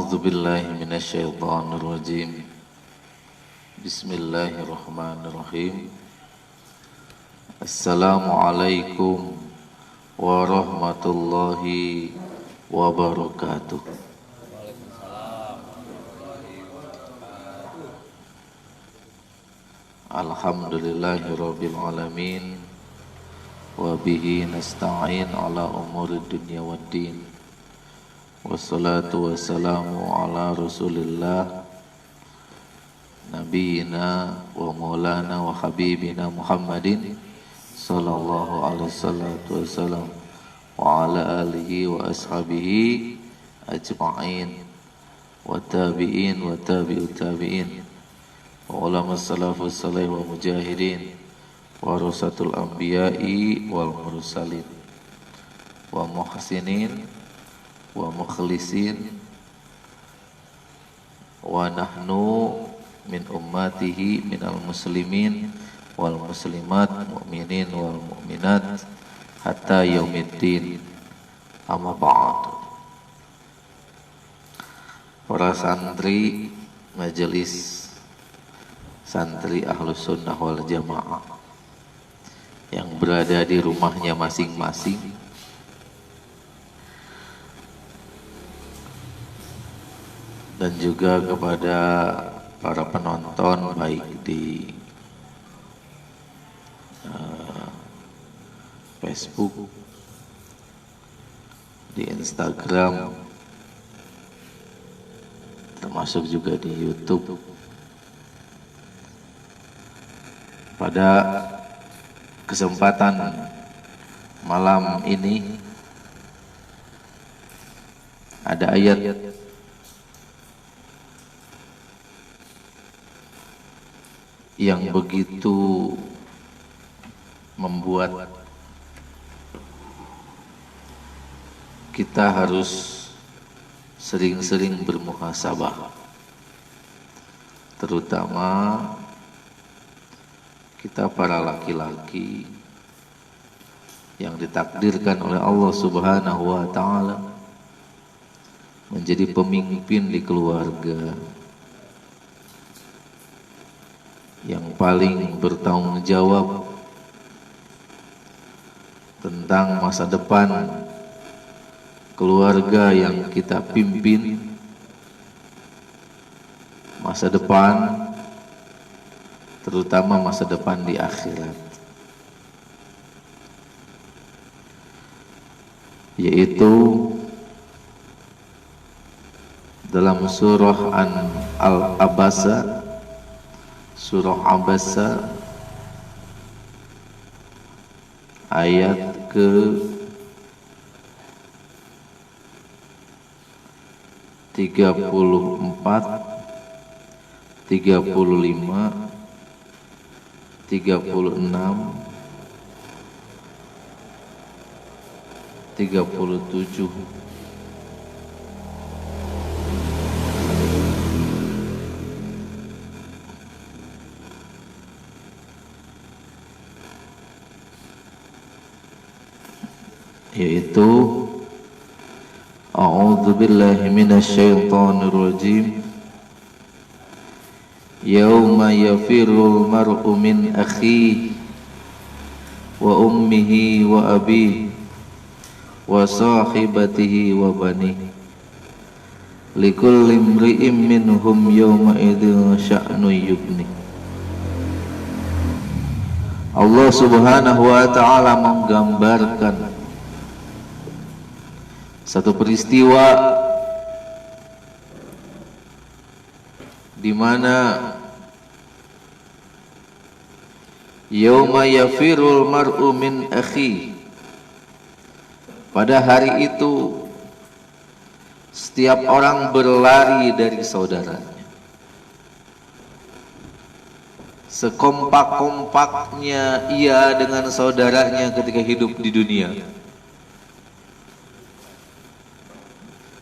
A'udzu billahi minasyaitonir rajim. Bismillahirrahmanirrahim. Assalamualaikum warahmatullahi wabarakatuh. Alhamdulillahirabbil alamin wa bihi nasta'in ala umuri dunya waddin. Wassalatu wassalamu ala Rasulillah nabiyina wa maulana wa habibina Muhammadin sallallahu alaihi wasallam wa ala alihi wa ashabihi ajma'in wa tabi'in wa tabi'ut tabi'in wa ulama salafus salih wa mujahidin wa rasatul anbiya'i wal mursalin wa muhsinin wa mukhlisin wa nahnu min ummatihi minal muslimin wal muslimat mu'minin wal mu'minat hatta yaumiddin, amma ba'd. Para santri majelis santri Ahlus Sunnah wal Jamaah yang berada di rumahnya masing-masing, dan juga kepada para penonton baik di Facebook, di Instagram, termasuk juga di YouTube. Pada kesempatan malam ini ada ayat yang begitu membuat kita harus sering-sering bermuhasabah, terutama kita para laki-laki yang ditakdirkan oleh Allah Subhanahu wa ta'ala menjadi pemimpin di keluarga, yang paling bertanggung jawab tentang masa depan keluarga yang kita pimpin, masa depan, terutama masa depan di akhirat, yaitu dalam surah Al-Abasa, surah Abasa ayat ke 34, 35, 36, 37. Yaitu a'udzu billahi minasyaitonir rajim. Yauma yafirrul mar'u min akhihi wa ummihi wa abihi wa sahibatihi wa banihi likulli imri'in minhum yawma idzin sya'nu yughni. Allah Subhanahu wa ta'ala menggambarkan satu peristiwa di mana yauma yafirul mar'u min akhi, pada hari itu setiap orang berlari dari saudaranya. Sekompak-kompaknya ia dengan saudaranya ketika hidup di dunia,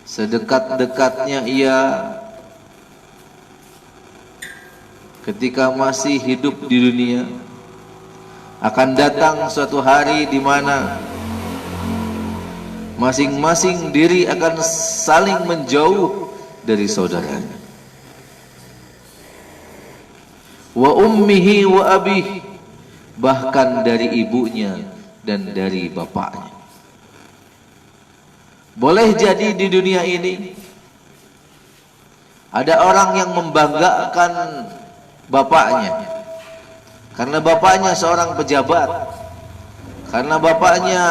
sedekat-dekatnya ia ketika masih hidup di dunia, akan datang suatu hari di mana masing-masing diri akan saling menjauh dari saudaranya. Wa ummihi wa abih, bahkan dari ibunya dan dari bapaknya. Boleh jadi di dunia ini ada orang yang membanggakan bapaknya karena bapaknya seorang pejabat, karena bapaknya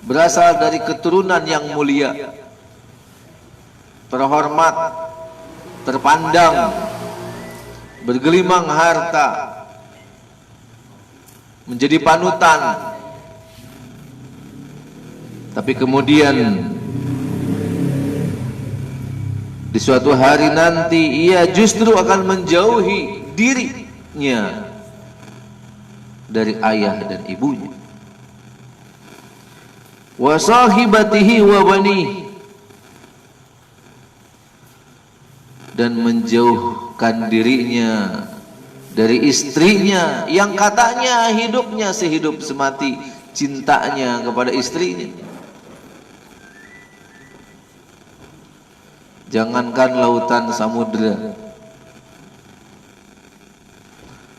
berasal dari keturunan yang mulia, terhormat, terpandang, bergelimang harta, menjadi panutan. Tapi kemudian di suatu hari nanti ia justru akan menjauhi dirinya dari ayah dan ibunya. Wa sahibatihi wa banihi, dan menjauhkan dirinya dari istrinya yang katanya hidupnya sehidup semati cintanya kepada istrinya. Jangankan lautan samudera,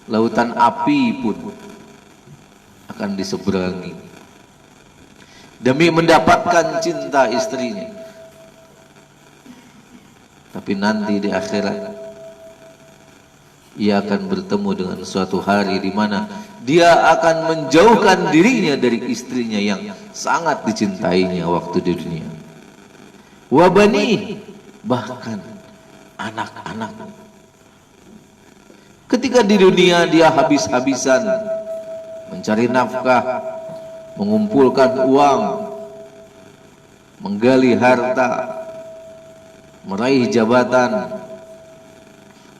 lautan api pun akan diseberangi demi mendapatkan cinta istrinya. Tapi nanti di akhirat ia akan bertemu dengan suatu hari di mana dia akan menjauhkan dirinya dari istrinya yang sangat dicintainya waktu di dunia. Wa bani, bahkan anak-anak. Ketika di dunia dia habis-habisan mencari nafkah, mengumpulkan uang, menggali harta, meraih jabatan,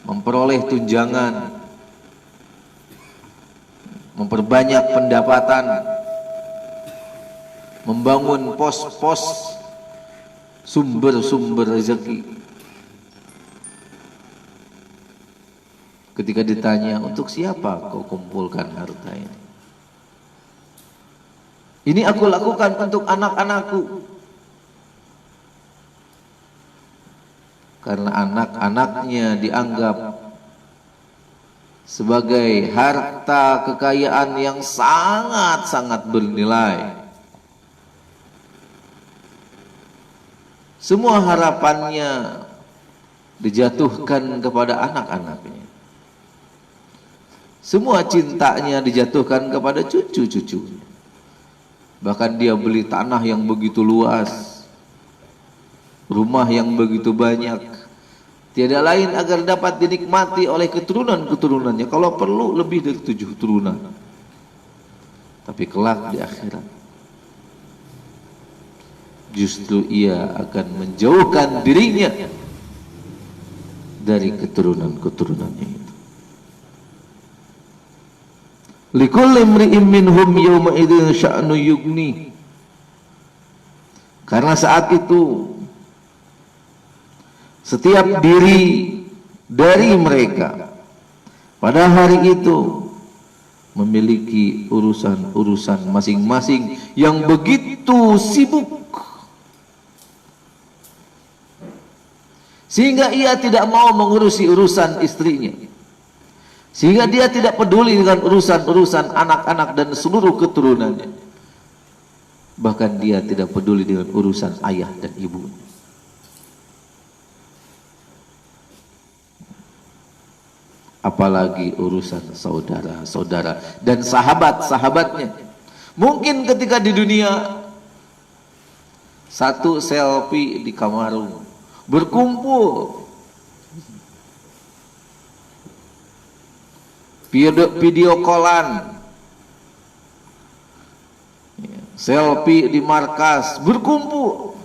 memperoleh tunjangan, memperbanyak pendapatan, membangun pos-pos sumber-sumber rezeki. Ketika ditanya, untuk siapa kau kumpulkan harta ini? Ini aku lakukan untuk anak-anakku. Karena anak-anaknya dianggap sebagai harta kekayaan yang sangat-sangat bernilai. Semua harapannya dijatuhkan kepada anak-anaknya. Semua cintanya dijatuhkan kepada cucu-cucunya. Bahkan dia beli tanah yang begitu luas, rumah yang begitu banyak, tiada lain agar dapat dinikmati oleh keturunan-keturunannya, kalau perlu lebih dari 7 turunan. Tapi kelak di akhirat justru ia akan menjauhkan dirinya dari keturunan-keturunannya itu. Likulli imri'in minhum yawma idzin sya'nu yughni. Karena saat itu setiap diri dari mereka pada hari itu memiliki urusan-urusan masing-masing yang begitu sibuk, sehingga ia tidak mau mengurusi urusan istrinya, sehingga dia tidak peduli dengan urusan-urusan anak-anak dan seluruh keturunannya. Bahkan dia tidak peduli dengan urusan ayah dan ibunya. Apalagi urusan saudara-saudara dan sahabat-sahabatnya. Mungkin ketika di dunia satu selfie di kamar, berkumpul, video callan, selfie di markas, berkumpul,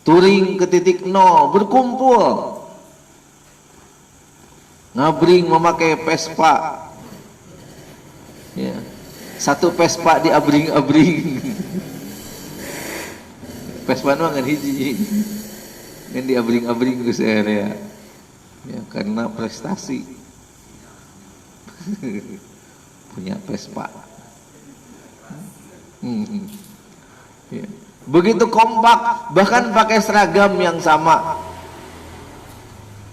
touring ke titik nol, berkumpul, ngabring memakai Vespa, ya, satu Vespa di abring-abring. Vespa nu ngan hiji, ngan di abring-abring ke area, ya, karena prestasi. Punya Vespa, ya. begitu kompak, bahkan pakai seragam yang sama.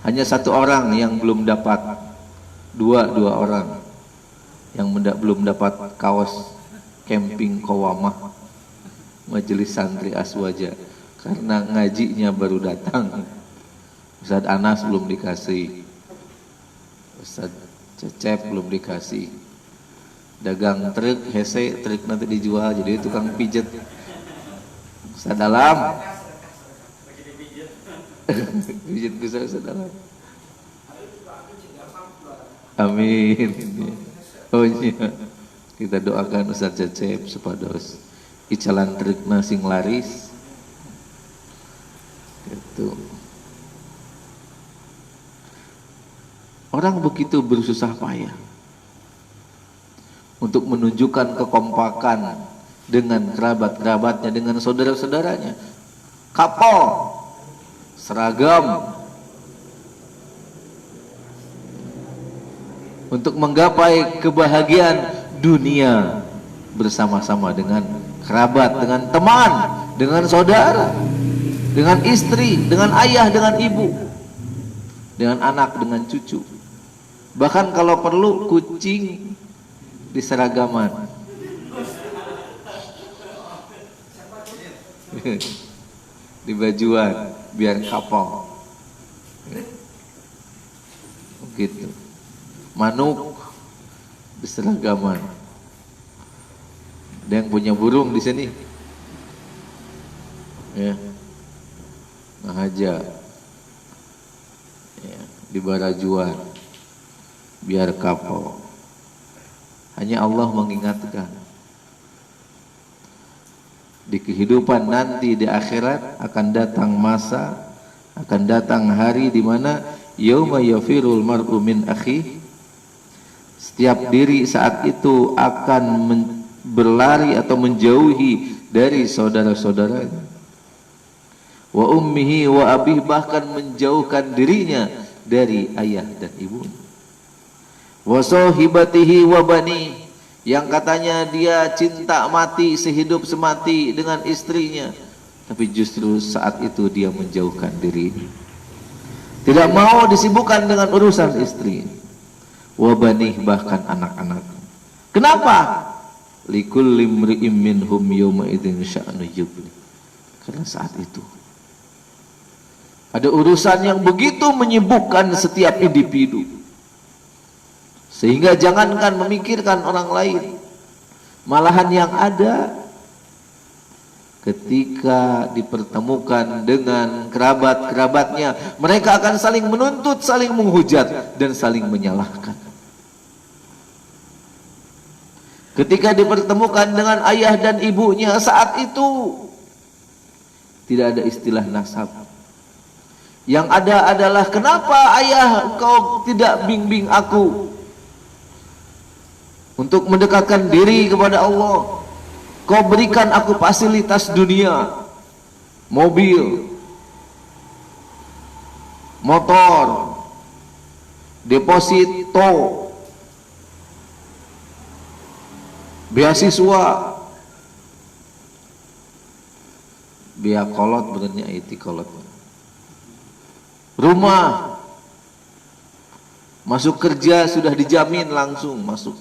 Hanya satu orang yang belum dapat, dua orang yang belum dapat kaos camping Qawamah Majelis Santri Aswaja, karena ngajinya baru datang. Ustaz Anas belum dikasih, Ustaz Cecep belum dikasih. Dagang truk, hese truk nanti dijual jadi tukang pijet. Ustaz Dalam pijet bisa Ustaz Dalam. Amin. Oh iya, kita doakan Ustaz Cecep supados icalan trukna sing laris gitu. Orang begitu bersusah payah untuk menunjukkan kekompakan dengan kerabat-kerabatnya, dengan saudara-saudaranya. Kapal, seragam, untuk menggapai kebahagiaan dunia bersama-sama dengan kerabat, dengan teman, dengan saudara, dengan istri, dengan ayah, dengan ibu, dengan anak, dengan cucu. Bahkan kalau perlu kucing di seragaman. Di bajuan biar kapal. Begitu. Manuk di seragaman. Ada yang punya burung di sini? Ya. Mahaja. Ya, di barajuan biar kapal. Hanya Allah mengingatkan, di kehidupan nanti di akhirat akan datang masa, akan datang hari di mana yauma yafirul mar'u min akhi. Setiap diri saat itu akan berlari atau menjauhi dari saudara-saudaranya. Wa ummihi wa abih, bahkan menjauhkan dirinya dari ayah dan ibunya. Wa sahibatihi wa bani, yang katanya dia cinta mati sehidup semati dengan istrinya, tapi justru saat itu dia menjauhkan diri, tidak mau disibukkan dengan urusan istri. Wa bani, bahkan anak-anak. Kenapa? Likulli imri'in minhum yawma idzin sya'nu yughni. Karena saat itu ada urusan yang begitu menyibukkan setiap individu, sehingga jangankan memikirkan orang lain, malahan yang ada ketika dipertemukan dengan kerabat-kerabatnya, mereka akan saling menuntut, saling menghujat, dan saling menyalahkan. Ketika dipertemukan dengan ayah dan ibunya, saat itu tidak ada istilah nasab. Yang ada adalah, kenapa ayah engkau tidak bimbing aku untuk mendekatkan diri kepada Allah? Kau berikan aku fasilitas dunia, mobil, motor, deposito, beasiswa, biaya kolot, benernya itu kolot, rumah, masuk kerja sudah dijamin langsung masuk.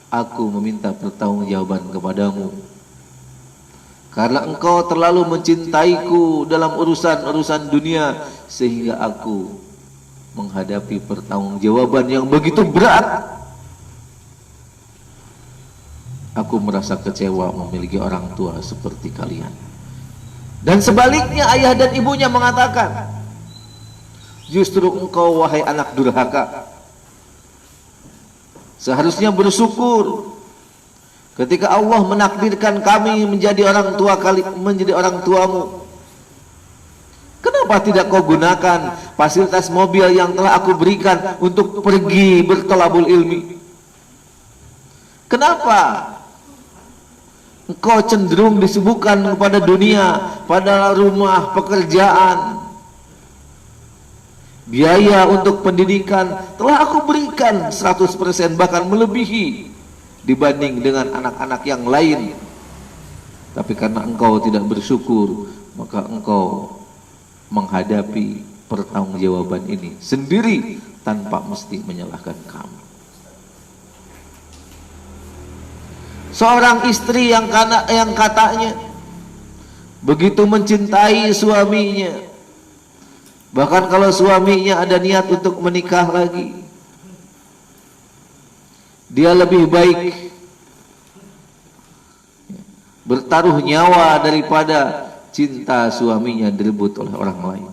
Aku meminta pertanggungjawaban kepadamu, karena engkau terlalu mencintaiku dalam urusan-urusan dunia, sehingga aku menghadapi pertanggungjawaban yang begitu berat. Aku merasa kecewa memiliki orang tua seperti kalian. Dan sebaliknya, ayah dan ibunya mengatakan, justru engkau wahai anak durhaka, seharusnya bersyukur ketika Allah menakdirkan kami menjadi orang tua menjadi orang tuamu. Kenapa tidak kau gunakan fasilitas mobil yang telah aku berikan untuk pergi bertolabul ilmi? Kenapa engkau cenderung disibukkan kepada dunia, pada rumah, pekerjaan? Biaya untuk pendidikan telah aku berikan 100%, bahkan melebihi. dibanding dengan anak-anak yang lain. Tapi karena engkau tidak bersyukur, maka engkau menghadapi pertanggungjawaban ini sendiri tanpa mesti menyalahkan kami. Seorang istri yang katanya begitu mencintai suaminya, bahkan kalau suaminya ada niat untuk menikah lagi, dia lebih baik bertaruh nyawa daripada cinta suaminya direbut oleh orang lain.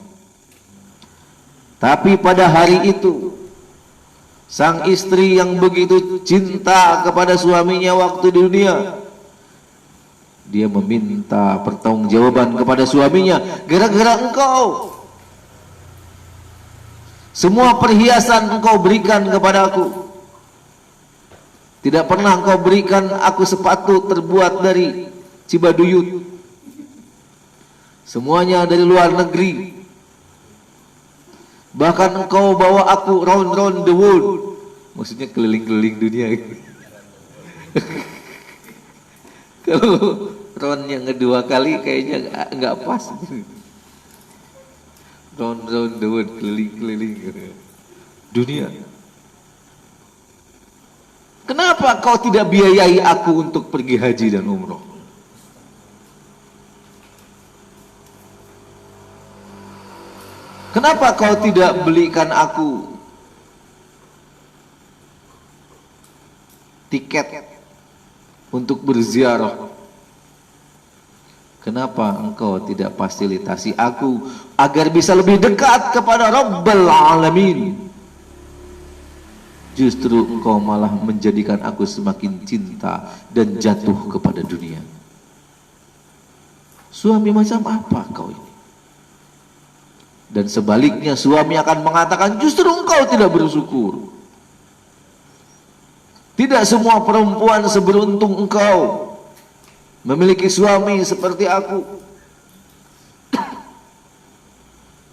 Tapi pada hari itu, sang istri yang begitu cinta kepada suaminya waktu di dunia, dia meminta pertanggungjawaban kepada suaminya, gara-gara engkau semua perhiasan engkau berikan kepadaku, tidak pernah engkau berikan aku sepatu terbuat dari Cibaduyut, semuanya dari luar negeri. Bahkan engkau bawa aku round the world, maksudnya keliling-keliling dunia. Kalau round yang kedua kali kayaknya nggak pas. Round the world, keliling-keliling dunia. Kenapa kau tidak biayai aku untuk pergi haji dan umroh? Kenapa kau tidak belikan aku tiket untuk berziarah? Kenapa engkau tidak fasilitasi aku agar bisa lebih dekat kepada Rabbul Alamin? Justru engkau malah menjadikan aku semakin cinta dan jatuh kepada dunia. Suami macam apa kau ini? Dan sebaliknya suami akan mengatakan, justru engkau tidak bersyukur. Tidak semua perempuan seberuntung engkau memiliki suami seperti aku.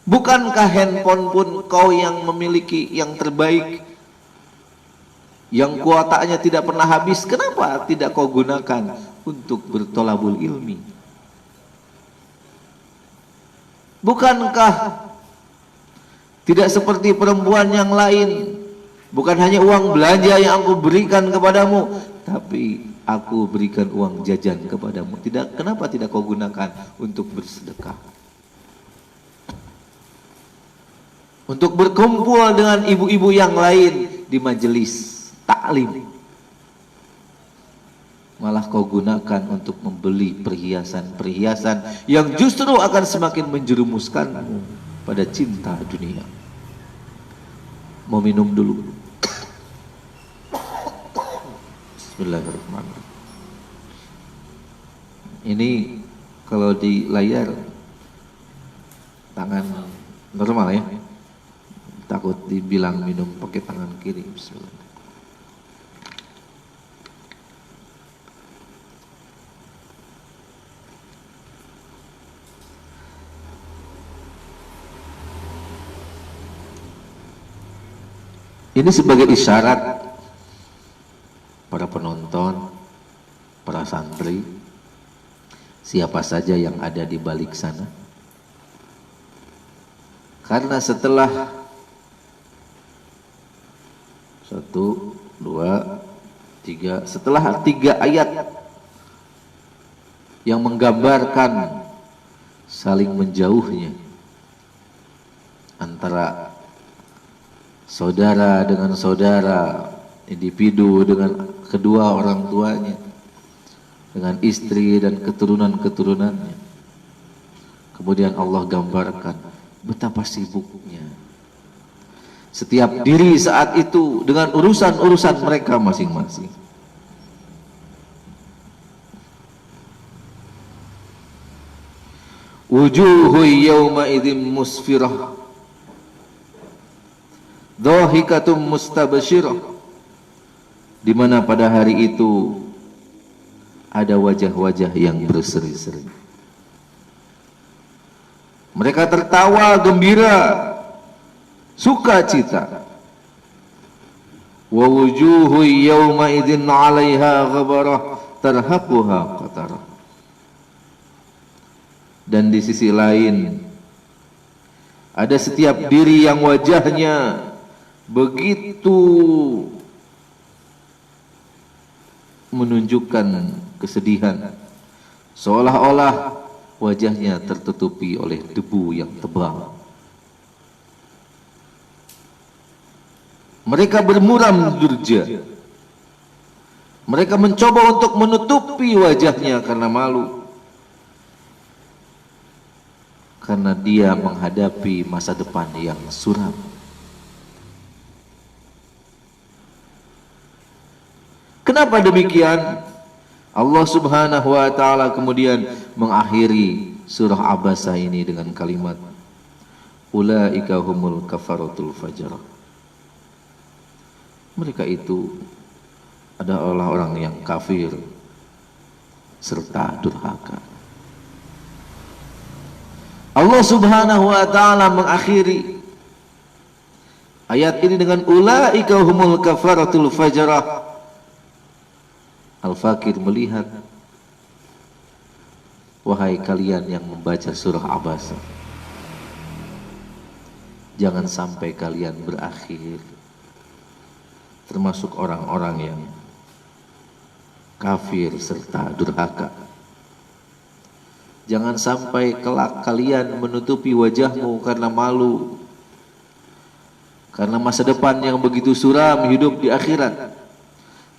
Bukankah handphone pun kau yang memiliki yang terbaik, yang kuotanya tidak pernah habis? Kenapa tidak kau gunakan untuk bertolabul ilmi? Bukankah tidak seperti perempuan yang lain, bukan hanya uang belanja yang aku berikan kepadamu, tapi aku berikan uang jajan kepadamu. Kenapa tidak kau gunakan untuk bersedekah, untuk berkumpul dengan ibu-ibu yang lain di majelis taklim? Malah kau gunakan untuk membeli perhiasan-perhiasan yang justru akan semakin menjerumuskanmu pada cinta dunia. Mau minum dulu. Bismillahirrahmanirrahim. Ini kalau di layar tangan normal ya. Takut dibilang minum pakai tangan kiri. Bismillah. Ini sebagai isyarat para penonton, para santri, siapa saja yang ada di balik sana. Karena setelah 1, 2, 3, setelah 3 ayat yang menggambarkan saling menjauhnya antara saudara dengan saudara, individu dengan kedua orang tuanya, dengan istri dan keturunan-keturunannya. Kemudian Allah gambarkan betapa sibuknya setiap diri saat itu dengan urusan-urusan mereka masing-masing. Wujuhu yawma idzin musfirah, dhahikatum mustabsyirah, di mana pada hari itu ada wajah-wajah yang berseri-seri. Mereka tertawa gembira, sukacita. wa wujuhu yawma idzin 'alaiha ghabarah tarhaquha qatarah. Dan di sisi lain ada setiap diri yang wajahnya begitu menunjukkan kesedihan, seolah-olah wajahnya tertutupi oleh debu yang tebal. Mereka bermuram durja. Mereka mencoba untuk menutupi wajahnya karena malu, karena dia menghadapi masa depan yang suram. Kenapa demikian? Allah Subhanahu wa taala kemudian mengakhiri surah Abasa ini dengan kalimat ulaika humul kafaratul fajarah. Mereka itu adalah orang yang kafir serta durhaka. Allah Subhanahu wa taala mengakhiri ayat ini dengan ulaika humul kafaratul fajarah. Al-Fakir melihat, wahai kalian yang membaca surah Abasa, jangan sampai kalian berakhir termasuk orang-orang yang kafir serta durhaka. Jangan sampai kelak kalian menutupi wajahmu karena malu, karena masa depan yang begitu suram hidup di akhirat,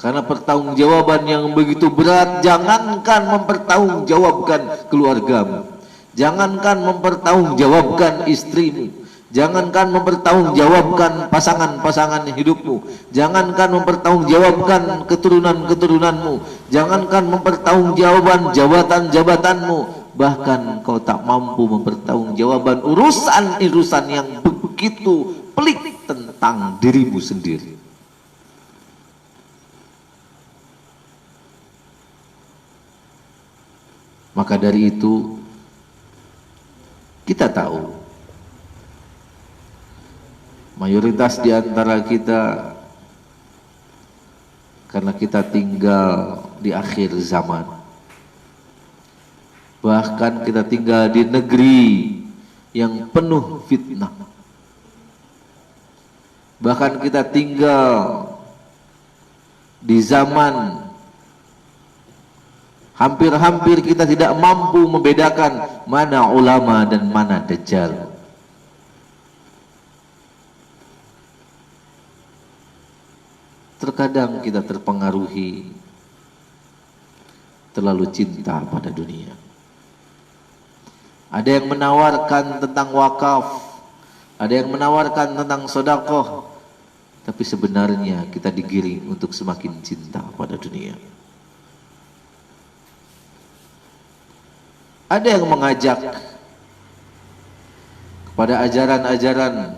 karena pertanggungjawaban yang begitu berat. Jangankan mempertanggungjawabkan keluargamu, jangankan mempertanggungjawabkan istrimu, jangankan mempertanggungjawabkan pasangan-pasangan hidupmu, jangankan mempertanggungjawabkan keturunan-keturunanmu, jangankan mempertanggungjawabkan jabatan-jabatanmu, bahkan kau tak mampu mempertanggungjawabkan urusan-urusan yang begitu pelik tentang dirimu sendiri. Maka dari itu kita tahu mayoritas di antara kita, karena kita tinggal di akhir zaman, bahkan kita tinggal di negeri yang penuh fitnah, bahkan kita tinggal di zaman hampir-hampir kita tidak mampu membedakan mana ulama dan mana dajjal. Terkadang kita terpengaruhi terlalu cinta pada dunia. Ada yang menawarkan tentang wakaf, ada yang menawarkan tentang sedekah, tapi sebenarnya kita digiring untuk semakin cinta pada dunia. Ada yang mengajak kepada ajaran-ajaran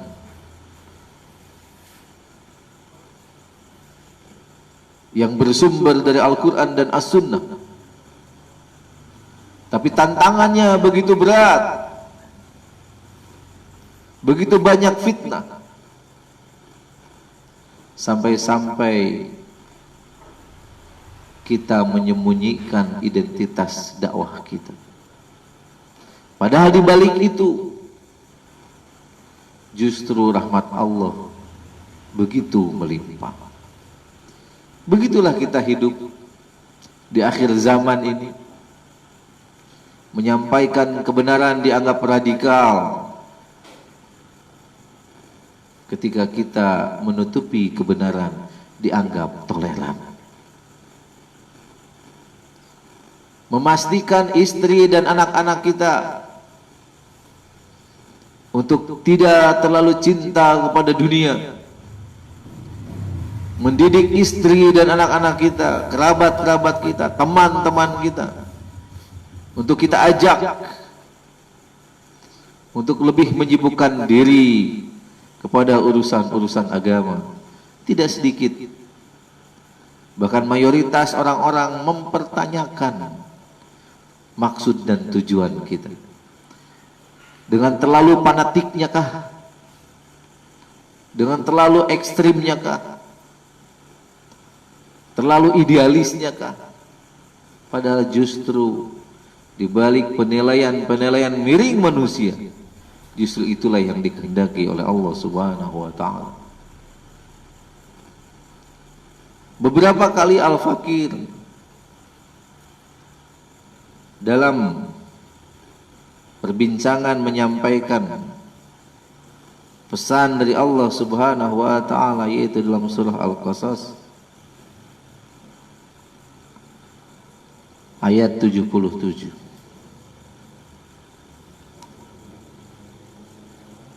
yang bersumber dari Al-Quran dan As-Sunnah, tapi tantangannya begitu berat, begitu banyak fitnah, sampai-sampai kita menyembunyikan identitas dakwah kita. Padahal di balik itu justru rahmat Allah begitu melimpah. Begitulah kita hidup di akhir zaman ini, menyampaikan kebenaran dianggap radikal, ketika kita menutupi kebenaran dianggap toleran. Memastikan istri dan anak-anak kita untuk tidak terlalu cinta kepada dunia, mendidik istri dan anak-anak kita, kerabat-kerabat kita, teman-teman kita, untuk kita ajak untuk lebih menyibukkan diri kepada urusan-urusan agama. Tidak sedikit, bahkan mayoritas orang-orang mempertanyakan maksud dan tujuan kita. Dengan terlalu fanatiknya kah? Dengan terlalu ekstrimnya kah? Terlalu idealisnya kah? Padahal justru di balik penilaian-penilaian miring manusia, justru itulah yang dikehendaki oleh Allah Subhanahu wa taala. Beberapa kali Al-Fakir dalam perbincangan menyampaikan pesan dari Allah Subhanahu wa taala, yaitu dalam surah Al-Qasas ayat 77.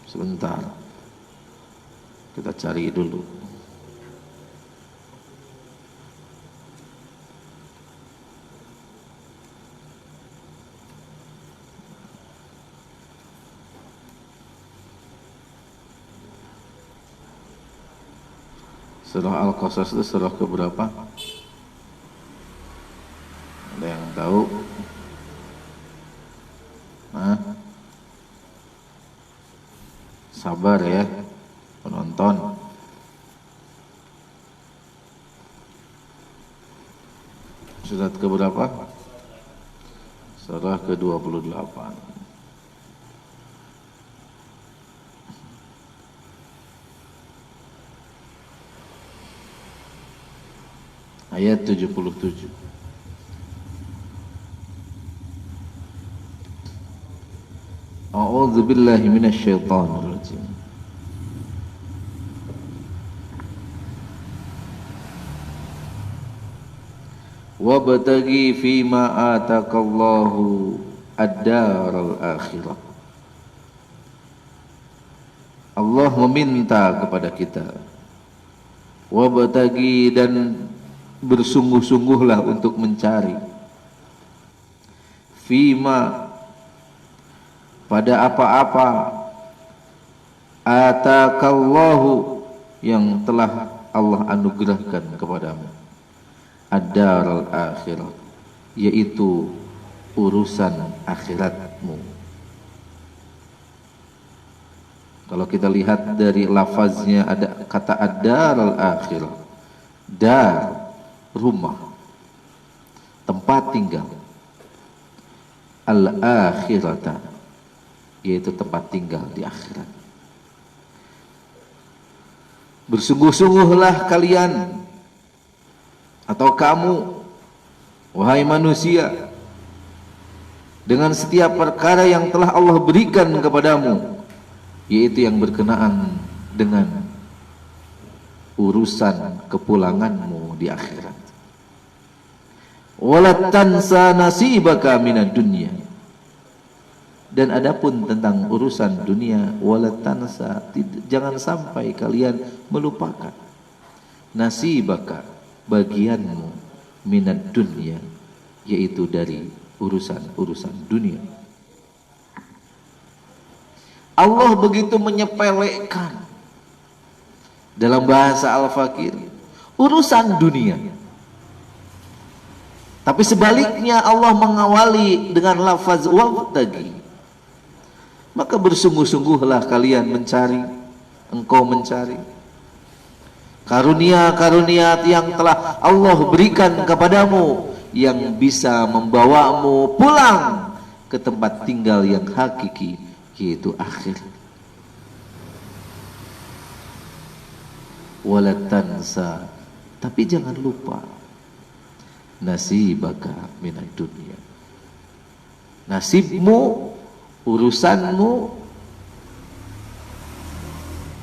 Sebentar, kita cari dulu. Surah Al-Qasas itu surah keberapa? Ada yang tahu? Hah? Sabar ya penonton. Surat keberapa? Surah ke-28. Ayat 77. A'udzu billahi minasy syaithanir rajim. Wabtaghi fima atakallahu ad-daral akhirah. Allah meminta kepada kita, wabtaghi, dan bersungguh-sungguhlah untuk mencari, fima, pada apa-apa, atakallahu, yang telah Allah anugerahkan kepadamu, ad-daral akhirah, yaitu urusan akhiratmu. Kalau kita lihat dari lafaznya, ada kata ad-daral akhirah. Dar, rumah, tempat tinggal. Al-akhirata, yaitu tempat tinggal di akhirat. Bersungguh-sungguhlah kalian, atau kamu, wahai manusia, dengan setiap perkara yang telah Allah berikan kepadamu, yaitu yang berkenaan dengan urusan kepulanganmu di akhirat. Wala tansa nasibaka minad dunya, dan adapun tentang urusan dunia, wala tansa, jangan sampai kalian melupakan, nasibaka, bagianmu, minad dunya, yaitu dari urusan-urusan dunia. Allah begitu menyepelekan dalam bahasa Al-Fakir urusan dunia, tapi sebaliknya Allah mengawali dengan lafaz wabtaghi. Maka bersungguh-sungguhlah kalian mencari, engkau mencari karunia-karunia yang telah Allah berikan kepadamu, yang bisa membawamu pulang ke tempat tinggal yang hakiki, yaitu akhir. Wala tansa, tapi jangan lupa, nasibaka minad dunya, nasibmu, urusanmu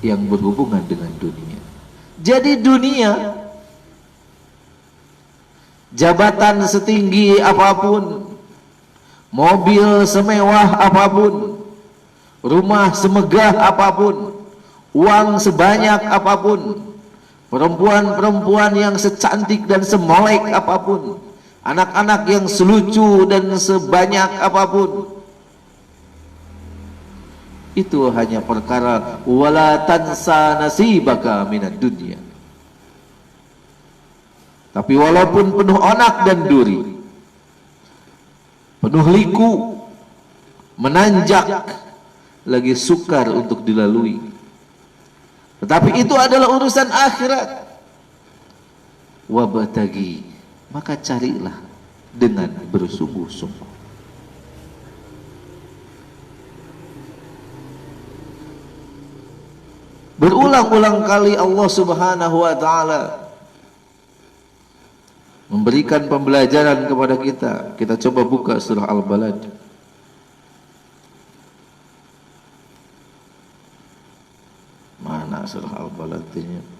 yang berhubungan dengan dunia. Jadi dunia, jabatan setinggi apapun, mobil semewah apapun, rumah semegah apapun, uang sebanyak apapun, perempuan-perempuan yang secantik dan semolek apapun, anak-anak yang selucu dan sebanyak apapun, itu hanya perkara wala tansa nasibaka minad dunya. Tapi walaupun penuh onak dan duri, penuh liku, menanjak, lagi sukar untuk dilalui, tetapi itu adalah urusan akhirat. wabtagi, maka carilah dengan bersungguh-sungguh. Berulang-ulang kali Allah Subhanahu wa taala memberikan pembelajaran kepada kita. Kita coba buka surah Al-Balad. Mana surah Al-Balad ini?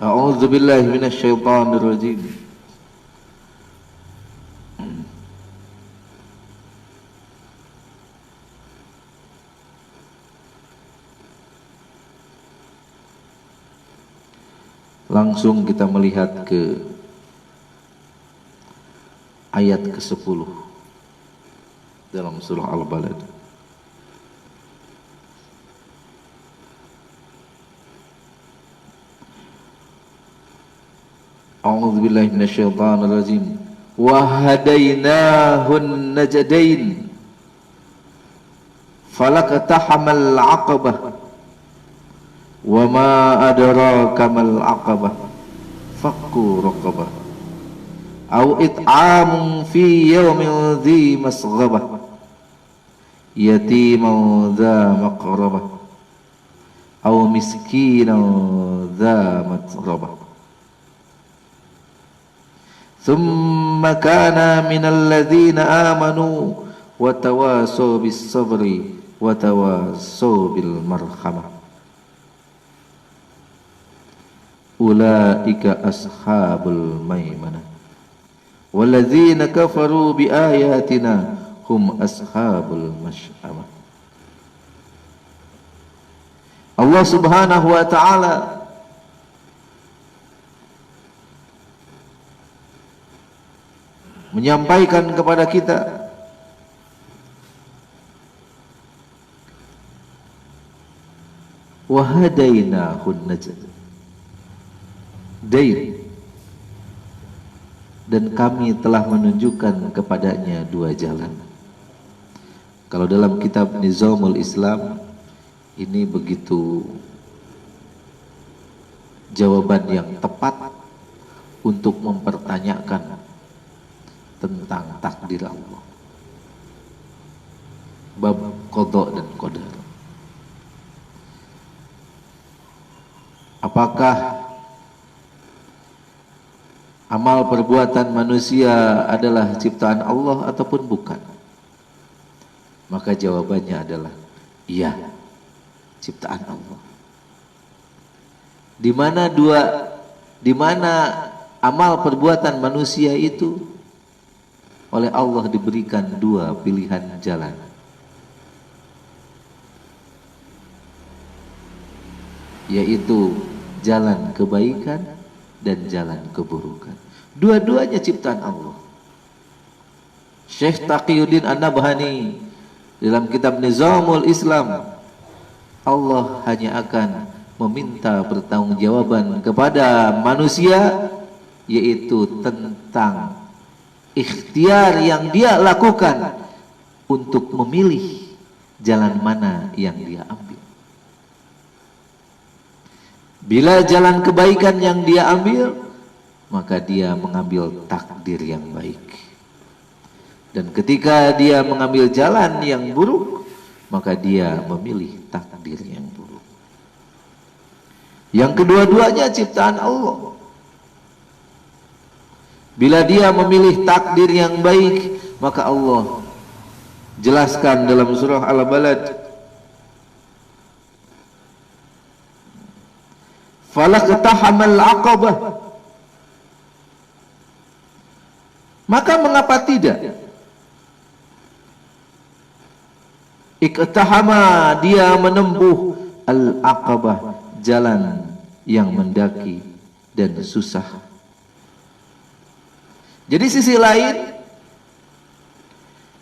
A'udzu billahi minasy syaithanir rajim. Langsung kita melihat ke ayat ke-10 dalam surah Al-Balad. A'udzu billahi minasyaitonir rajim. Wa hadainahun najdain. Falaqtahamal 'aqabah. Wa ma adraka mal 'aqabah. Fakku raqabah. Aw it'amun fi yawmin dhi masghabah. Yatiman dha maqrabah. Aw miskinan dha matrabah. ثم كان من الذين آمنوا وتواصوا بالصبر وتواصوا بالمرحمة أولئك أصحاب الميمنة والذين كفروا بآياتنا هم أصحاب المشأمة. Allah Subhanahu wa taala menyampaikan kepada kita wahadainahun najdain, dan kami telah menunjukkan kepadanya dua jalan. Kalau dalam kitab Nizamul Islam ini begitu jawaban yang tepat untuk mempertanyakan tentang takdir Allah, bab qada dan qadar. Apakah amal perbuatan manusia adalah ciptaan Allah ataupun bukan? Maka jawabannya adalah iya, ciptaan Allah. Di mana amal perbuatan manusia itu oleh Allah diberikan dua pilihan jalan, yaitu jalan kebaikan dan jalan keburukan. Dua-duanya ciptaan Allah. Syekh Taqiyuddin An-Nabhani dalam kitab Nizamul Islam, Allah hanya akan meminta pertanggungjawaban kepada manusia, yaitu tentang ikhtiar yang dia lakukan untuk memilih jalan mana yang dia ambil. Bila jalan kebaikan yang dia ambil, maka dia mengambil takdir yang baik. Dan ketika dia mengambil jalan yang buruk, maka dia memilih takdir yang buruk. Yang kedua-duanya ciptaan Allah. Bila dia memilih takdir yang baik, maka Allah jelaskan dalam surah Al-Balad, falaqtahamal 'aqabah. Maka mengapa tidak? Iktahama, dia menempuh al-aqabah, jalan yang mendaki dan susah. Jadi sisi lain,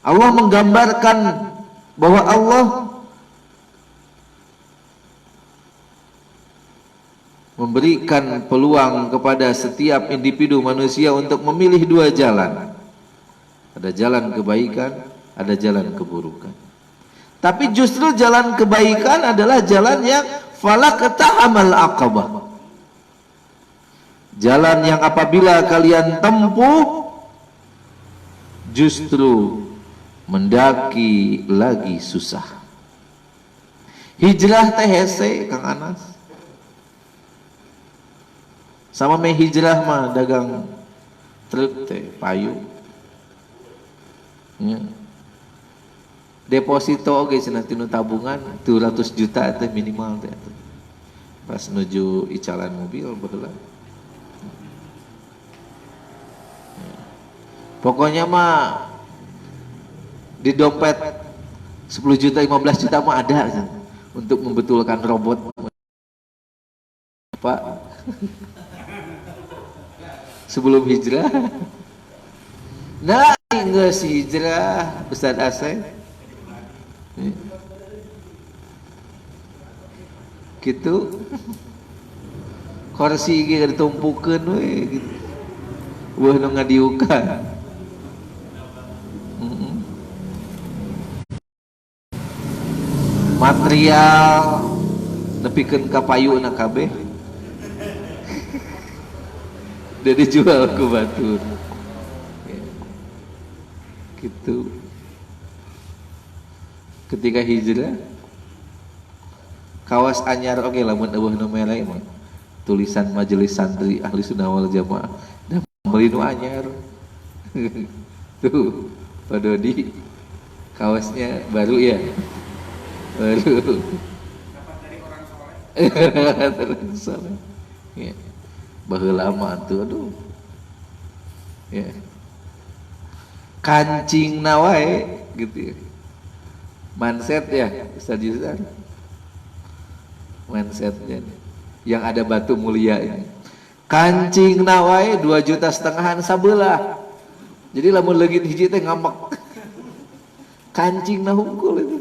Allah menggambarkan bahwa Allah memberikan peluang kepada setiap individu manusia untuk memilih dua jalan. Ada jalan kebaikan, ada jalan keburukan. Tapi justru jalan kebaikan adalah jalan yang falaqtahamal aqabah. Jalan yang apabila kalian tempuh justru mendaki lagi susah. Hijrah teh hese Kang Anas. Sama me hijrah mah dagang truk teh payu. Ya. Deposito oge cenah tinu tabungan 200 juta teh minimal teh. Pas nuju icalan mobil baheula. Ya. Pokoknya mah di dompet 10 juta 15 juta mah ada kan, untuk membetulkan robot. Pak sebelum hijrah. Nah, geus hijrah Ustaz Asep. Gitu. Kursi ge ditumpukeun we gitu. Weuh nu ngadiukan. Material nepikeun ka payuna kabeh. Dia dijual ke batur. Ya. Gitu. Ketika hijrah kawas anyar oke lamun eueuh nu mere mah tulisan majelis santri ahli sunnah wal jamaah dan melinu anyar. Tuh Pak Dodi kawasnya baru ya, baru dapat dari orang soleh. Ya. Baheula mah tuh aduh. Ya. Kancing wae gitu ya. Manset ya, Ustaz Yusar. Mansetnya yang ada batu mulia ini. Kancing wae 2,5 juta sabelah. Jadi lamun leugit hiji teh ngambek. Kancing hungkul itu.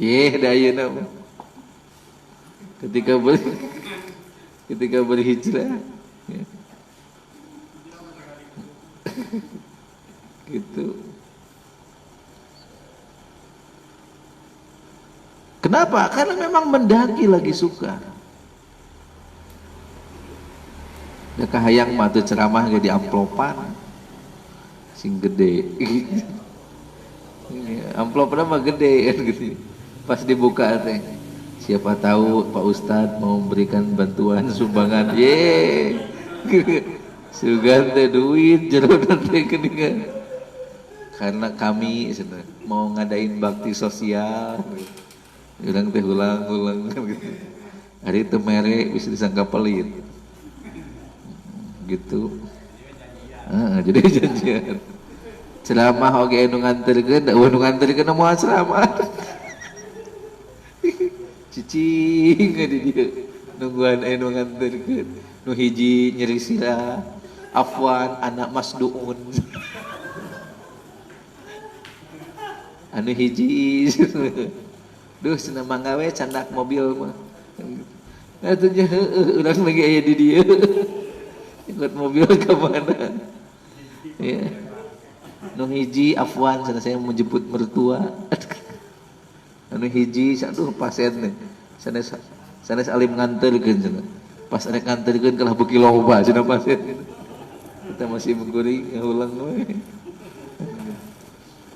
Yeh da ayeuna mah. Ketika berhijrah ya. Gitu. Kenapa? Karena memang mendaki lagi suka. Da kahayang mah teu ceramah ge di amplopan sing gede. Amplopna mah gede kan gitu. Pas dibuka teh siapa tahu Pak Ustadz mau memberikan bantuan sumbangan. Ye, sugan teh duit jero teh geuningan. Karena kami mau ngadain bakti sosial. Urang teh ulang gitu. Ari teu mere bisa disangka pelit. Gitu. Jadi janjian. Ceramah oge anu nganterkeun, nu nganterkeun moal ceramah. Cicing di dia nungguan anu nganterkeun nu hiji nyeri sila Afwan anak Mas Duun anu hiji duh cenah mangga we candak mobil mah atunya urang lagi aya di dia ikut mobil ke mana ya nu hiji Afwan cenah saya mau jemput mertua anu hiji aduh pasien nih sanes alim nganterkeun cenah pas arek nganterkeun kalah beuki loba cenah pasien kita masih mengguring ulang we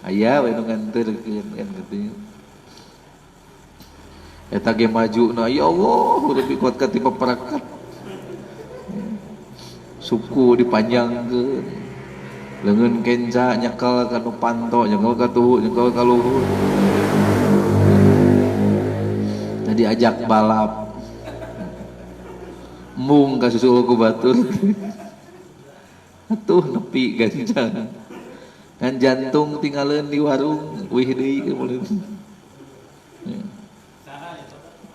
aya we nu nganterkeun kan gitu eta ge majuna ya Allah udah kuat ka ti paparakat suku dipanjangkeun leungeun kenca nyekel ka nu panto nyekel ka tuhu nyekel ka luhur diajak balap mung kasusul ku batur atuh nepi gancang kan jantung tinggalin di warung wih deui kemudian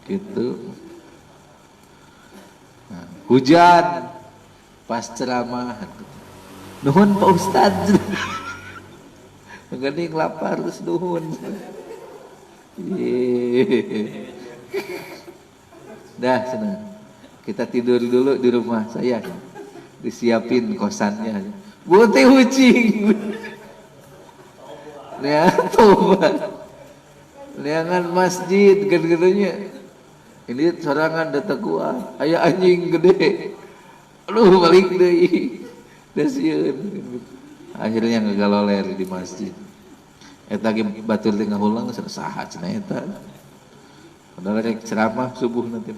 gitu. Nah, hujan pas ceramah nuhun Pak Ustadz geuning lapar terus nuhun dah senang Kita tidur dulu di rumah saya, disiapin kosannya. Bote ucing. Ya, tobat. Liangan masjid gede-gedenya. Ini sorangan datang gua, aya anjing gede. Aduh balik deui. Dasieun. Akhirnya ngegaloler di masjid. Eta ge batur teh ngahulang saha cenah eta. Padahal rek ceramah subuh nanti.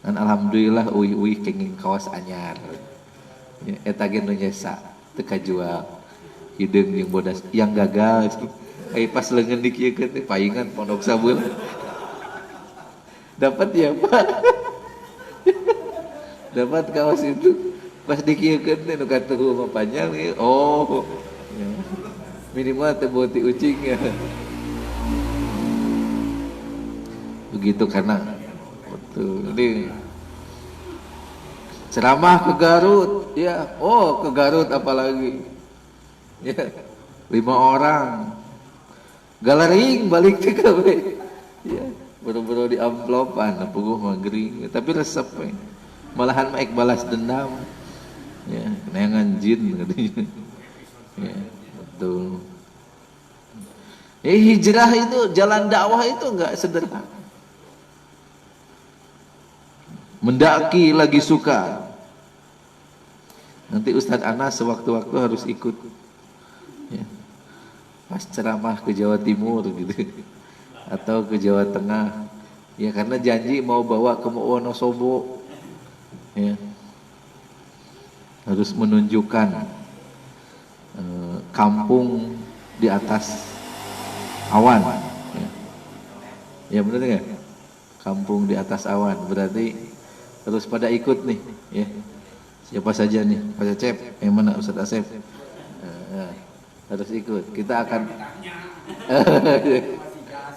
Dan alhamdulillah uih kenging kaos anyar. Ya, eta ge nu nyesa teu kajual. Hideung jeung bodas yang gagal. Pas leungeun dikieukeun teh paingan pondok sabul. Dapat ya Pak. Dapat kaos itu pas dikieukeun teh nu katuhu mah panjang ya. Oh. Ya. Minimal teh boti ucing ya. Begitu karena betul. Jadi ceramah ke Garut ya. Oh, ke Garut apalagi. Ya. 5 orang. Galering balik ke KW. Ya. Buru-buru di amplopan, puguh mah gering, tapi resep we. Malahan maek balas dendam. Ya, neangan jin katanya. Ya, betul. Hijrah itu, jalan dakwah itu enggak sederhana. Mendaki lagi suka. Nanti Ustadz Anas sewaktu-waktu harus ikut. Ya. Pas ceramah ke Jawa Timur gitu. Atau ke Jawa Tengah ya, karena janji mau bawa ke Wonosobo ya, harus menunjukkan kampung di atas awan ya, ya benar nggak? Kampung di atas awan berarti harus pada ikut nih ya. Siapa saja nih, Pak Cecep, yang mana Ustadz Asep, harus ikut. Kita akan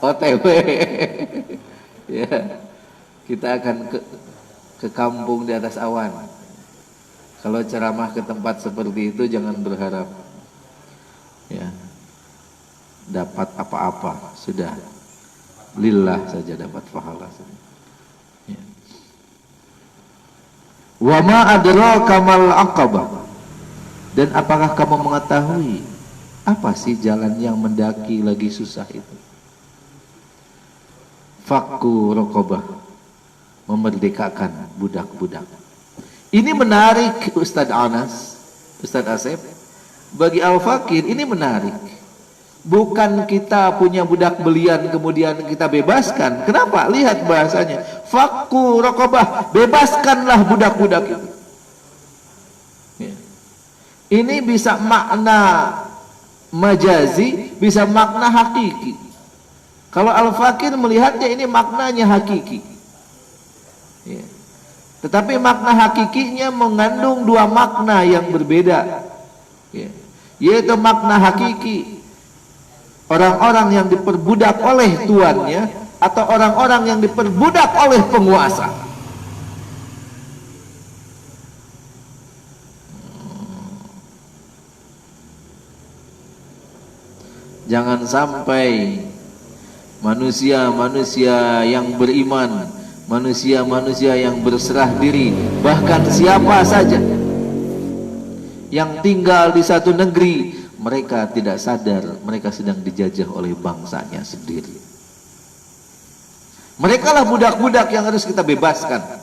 OTW ya, kita akan ke kampung di atas awan. Kalau ceramah ke tempat seperti itu jangan berharap ya dapat apa-apa, sudah lillah saja dapat pahala ya. Wa ma adraka mal aqabah, dan apakah kamu mengetahui apa sih jalan yang mendaki lagi susah itu? Fakku rokobah, memerdekakan budak-budak. Ini menarik Ustadz Anas, Ustadz Asep. Bagi Al-Fakir ini menarik. Bukan kita punya budak belian kemudian kita bebaskan. Kenapa? Lihat bahasanya. Fakku rokobah, bebaskanlah budak-budak itu. Ya. Ini bisa makna majazi, bisa makna hakiki. Kalau Al-Fakir melihatnya ini maknanya hakiki ya. Tetapi makna hakikinya mengandung 2 makna yang berbeda ya. Yaitu makna hakiki orang-orang yang diperbudak oleh tuannya, atau orang-orang yang diperbudak oleh penguasa. Jangan sampai manusia-manusia yang beriman, manusia-manusia yang berserah diri, bahkan siapa saja yang tinggal di satu negeri, mereka tidak sadar mereka sedang dijajah oleh bangsanya sendiri. Mereka lah budak-budak yang harus kita bebaskan.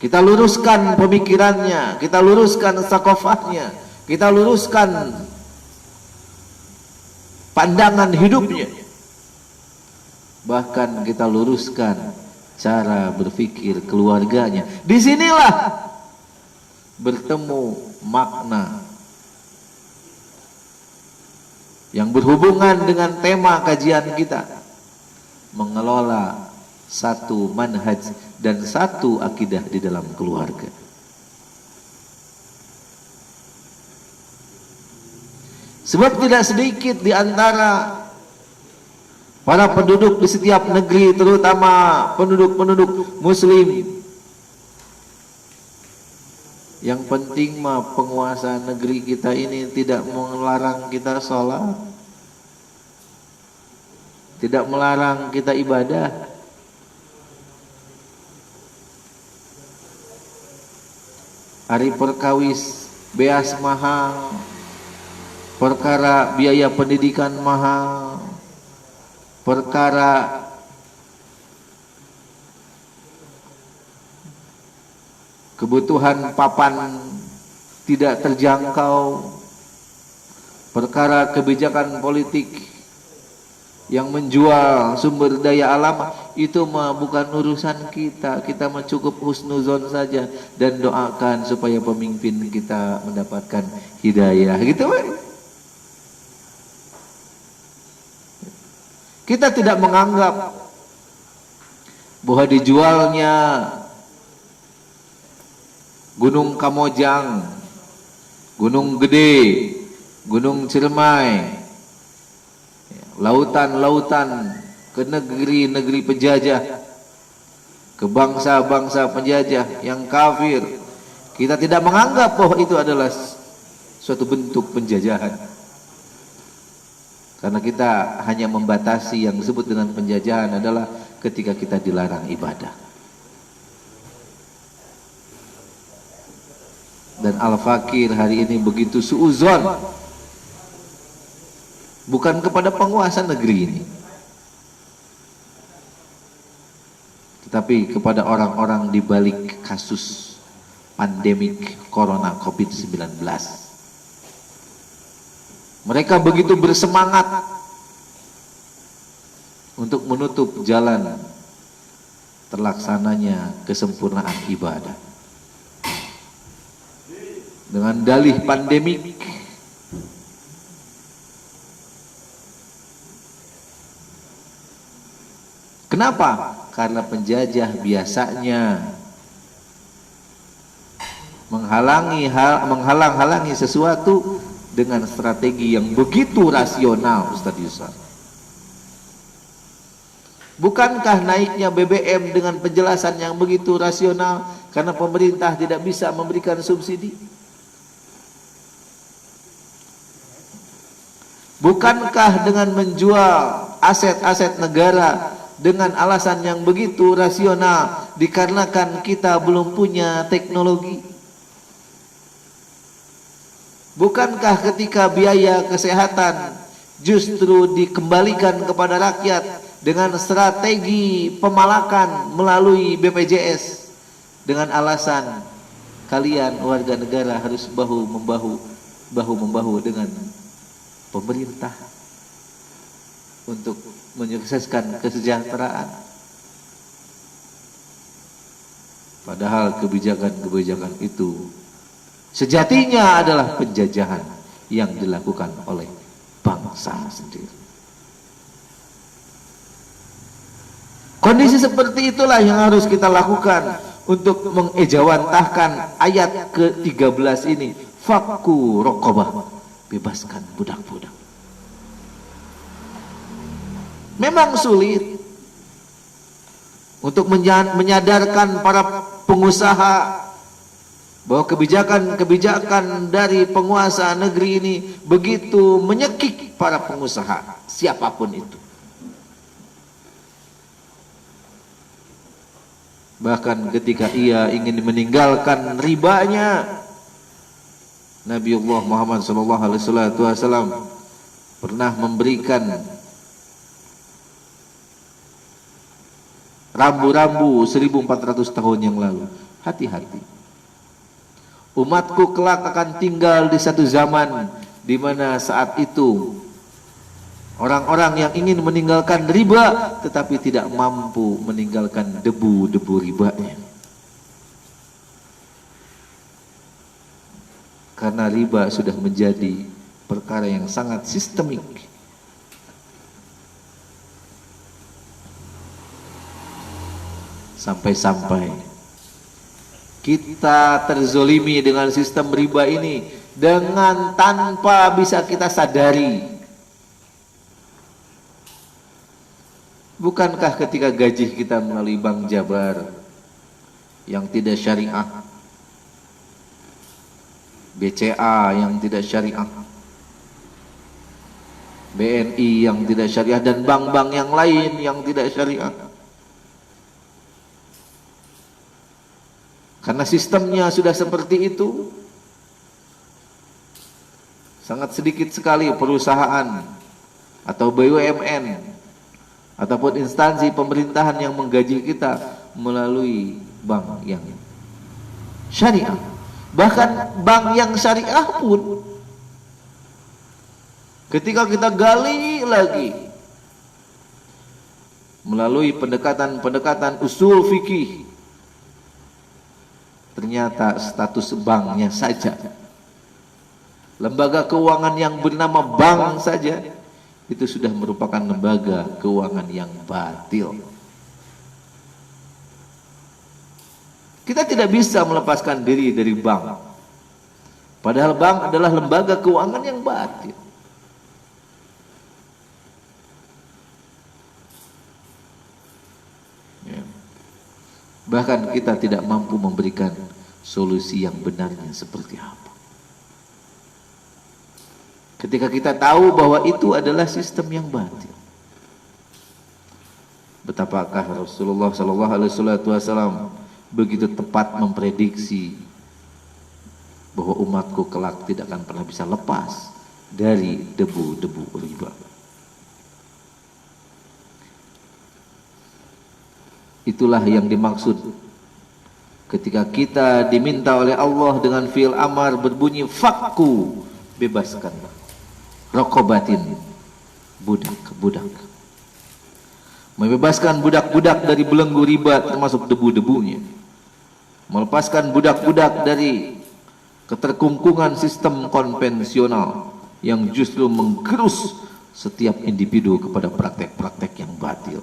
Kita luruskan pemikirannya, kita luruskan sakofahnya, kita luruskan pandangan hidupnya, bahkan kita luruskan cara berpikir keluarganya. Disinilah bertemu makna yang berhubungan dengan tema kajian kita, mengelola satu manhaj dan satu akidah di dalam keluarga. Sebab tidak sedikit di antara para penduduk di setiap negeri, terutama penduduk-penduduk muslim, yang penting mah penguasa negeri kita ini tidak melarang kita sholat, tidak melarang kita ibadah. Hari perkawis beas mahal, perkara biaya pendidikan mahal, perkara kebutuhan papan tidak terjangkau, perkara kebijakan politik yang menjual sumber daya alam, itu mah bukan urusan kita. Kita mah cukup husnuzon saja dan doakan supaya pemimpin kita mendapatkan hidayah, gitu we. Kita tidak menganggap bahwa dijualnya Gunung Kamojang, Gunung Gede, Gunung Ciremai, lautan-lautan ke negeri-negeri penjajah, ke bangsa-bangsa penjajah yang kafir. Kita tidak menganggap bahwa itu adalah suatu bentuk penjajahan, karena kita hanya membatasi yang disebut dengan penjajahan adalah ketika kita dilarang ibadah. Dan Al-Fakir hari ini begitu suuzon, bukan kepada penguasa negeri ini, tetapi kepada orang-orang di balik kasus pandemik Corona COVID-19. Mereka begitu bersemangat untuk menutup jalan terlaksananya kesempurnaan ibadah dengan dalih pandemik. Kenapa? Karena penjajah biasanya menghalang-halangi sesuatu dengan strategi yang begitu rasional, Ustaz Yusuf. Bukankah naiknya BBM dengan penjelasan yang begitu rasional karena pemerintah tidak bisa memberikan subsidi? Bukankah dengan menjual aset-aset negara dengan alasan yang begitu rasional dikarenakan kita belum punya teknologi? Bukankah ketika biaya kesehatan justru dikembalikan kepada rakyat dengan strategi pemalakan melalui BPJS dengan alasan kalian warga negara harus bahu membahu dengan pemerintah untuk menyukseskan kesejahteraan? Padahal kebijakan-kebijakan itu sejatinya adalah penjajahan yang dilakukan oleh bangsa sendiri. Kondisi seperti itulah yang harus kita lakukan untuk mengejawantahkan ayat ke-13 ini. Fakku raqabah, bebaskan budak-budak. Memang sulit untuk menyadarkan para pengusaha bahwa kebijakan-kebijakan dari penguasa negeri ini begitu menyekik para pengusaha, siapapun itu. Bahkan ketika ia ingin meninggalkan ribanya, Nabiullah Muhammad SAW pernah memberikan rambu-rambu 1400 tahun yang lalu. Hati-hati, umatku kelak akan tinggal di satu zaman di mana saat itu orang-orang yang ingin meninggalkan riba tetapi tidak mampu meninggalkan debu-debu ribanya. Karena riba sudah menjadi perkara yang sangat sistemik. Sampai-sampai kita terzolimi dengan sistem riba ini dengan tanpa bisa kita sadari. Bukankah ketika gaji kita melalui Bank Jabar yang tidak syariah, BCA yang tidak syariah, BNI yang tidak syariah dan bank-bank yang lain yang tidak syariah. Karena sistemnya sudah seperti itu, sangat sedikit sekali perusahaan atau BUMN ataupun instansi pemerintahan yang menggaji kita melalui bank yang syariah. Bahkan bank yang syariah pun ketika kita gali lagi melalui pendekatan-pendekatan usul fikih, ternyata status banknya saja, lembaga keuangan yang bernama bank saja, itu sudah merupakan lembaga keuangan yang batil. Kita tidak bisa melepaskan diri dari bank, padahal bank adalah lembaga keuangan yang batil. Bahkan kita tidak mampu memberikan solusi yang benarnya seperti apa. Ketika kita tahu bahwa itu adalah sistem yang batil. Betapakah Rasulullah SAW begitu tepat memprediksi bahwa umatku kelak tidak akan pernah bisa lepas dari debu-debu riba. Itulah yang dimaksud ketika kita diminta oleh Allah dengan fi'il amar berbunyi fakku, bebaskanlah rokobatin, budak-budak, membebaskan budak-budak dari belenggu riba termasuk debu-debunya, melepaskan budak-budak dari keterkungkungan sistem konvensional yang justru menggerus setiap individu kepada praktek-praktek yang batil,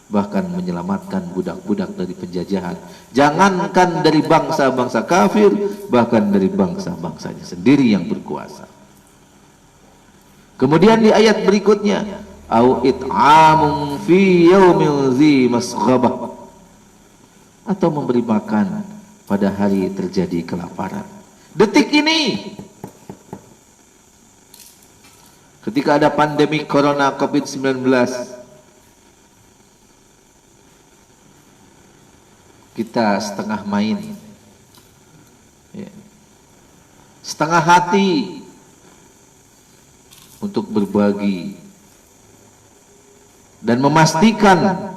bahkan menyelamatkan budak-budak dari penjajahan, jangankan dari bangsa-bangsa kafir, bahkan dari bangsa-bangsanya sendiri yang berkuasa. Kemudian di ayat berikutnya, au it'amun fi yaumil zi masghabah, atau memberi makan pada hari terjadi kelaparan. Detik ini ketika ada pandemi corona COVID-19, kita setengah main, setengah hati untuk berbagi dan memastikan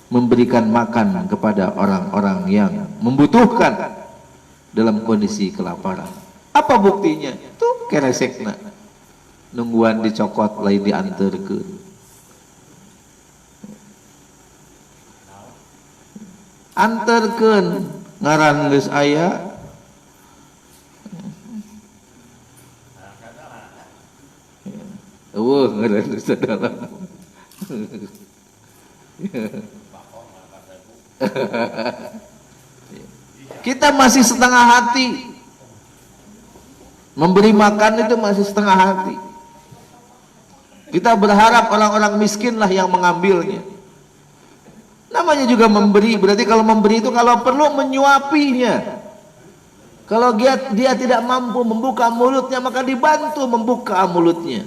memberikan makan kepada orang-orang yang membutuhkan dalam kondisi kelaparan. Apa buktinya? Tuh keresekna nungguan dicokot lain diantarkeun. Antarkeun ngaran geus aya. Eueuh ngaran geus dalam. Kita masih setengah hati. Memberi makan itu masih setengah hati. Kita berharap orang-orang miskinlah yang mengambilnya. Namanya juga memberi, berarti kalau memberi itu kalau perlu menyuapinya. Kalau dia tidak mampu membuka mulutnya, maka dibantu membuka mulutnya.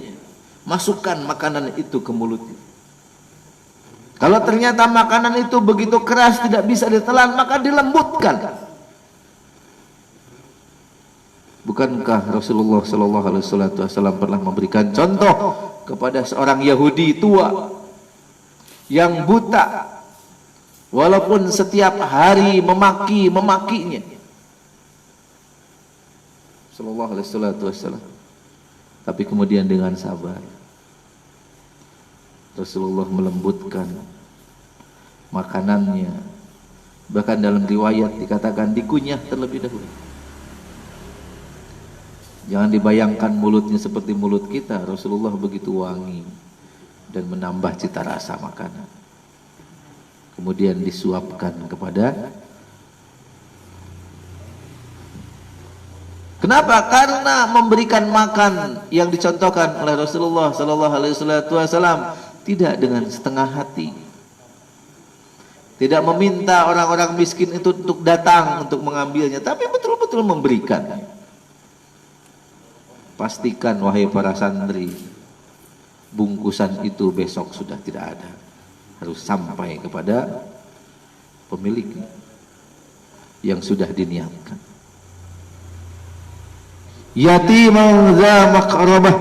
Masukkan makanan itu ke mulutnya. Kalau ternyata makanan itu begitu keras tidak bisa ditelan, maka dilembutkan. Bukankah Rasulullah SAW pernah memberikan contoh kepada seorang Yahudi tua yang buta, walaupun setiap hari memakinya. Sallallahu alaihi wasallam. Tapi kemudian dengan sabar Rasulullah melembutkan makanannya. Bahkan dalam riwayat dikatakan dikunyah terlebih dahulu. Jangan dibayangkan mulutnya seperti mulut kita. Rasulullah begitu wangi dan menambah cita rasa makanan. Kemudian disuapkan kepada. Kenapa? Karena memberikan makan yang dicontohkan oleh Rasulullah SAW tidak dengan setengah hati. Tidak meminta orang-orang miskin itu untuk datang untuk mengambilnya, tapi betul-betul memberikan. Pastikan wahai para santri, bungkusan itu besok sudah tidak ada, harus sampai kepada pemiliknya yang sudah diniatkan. Yatiman dza maqrabah,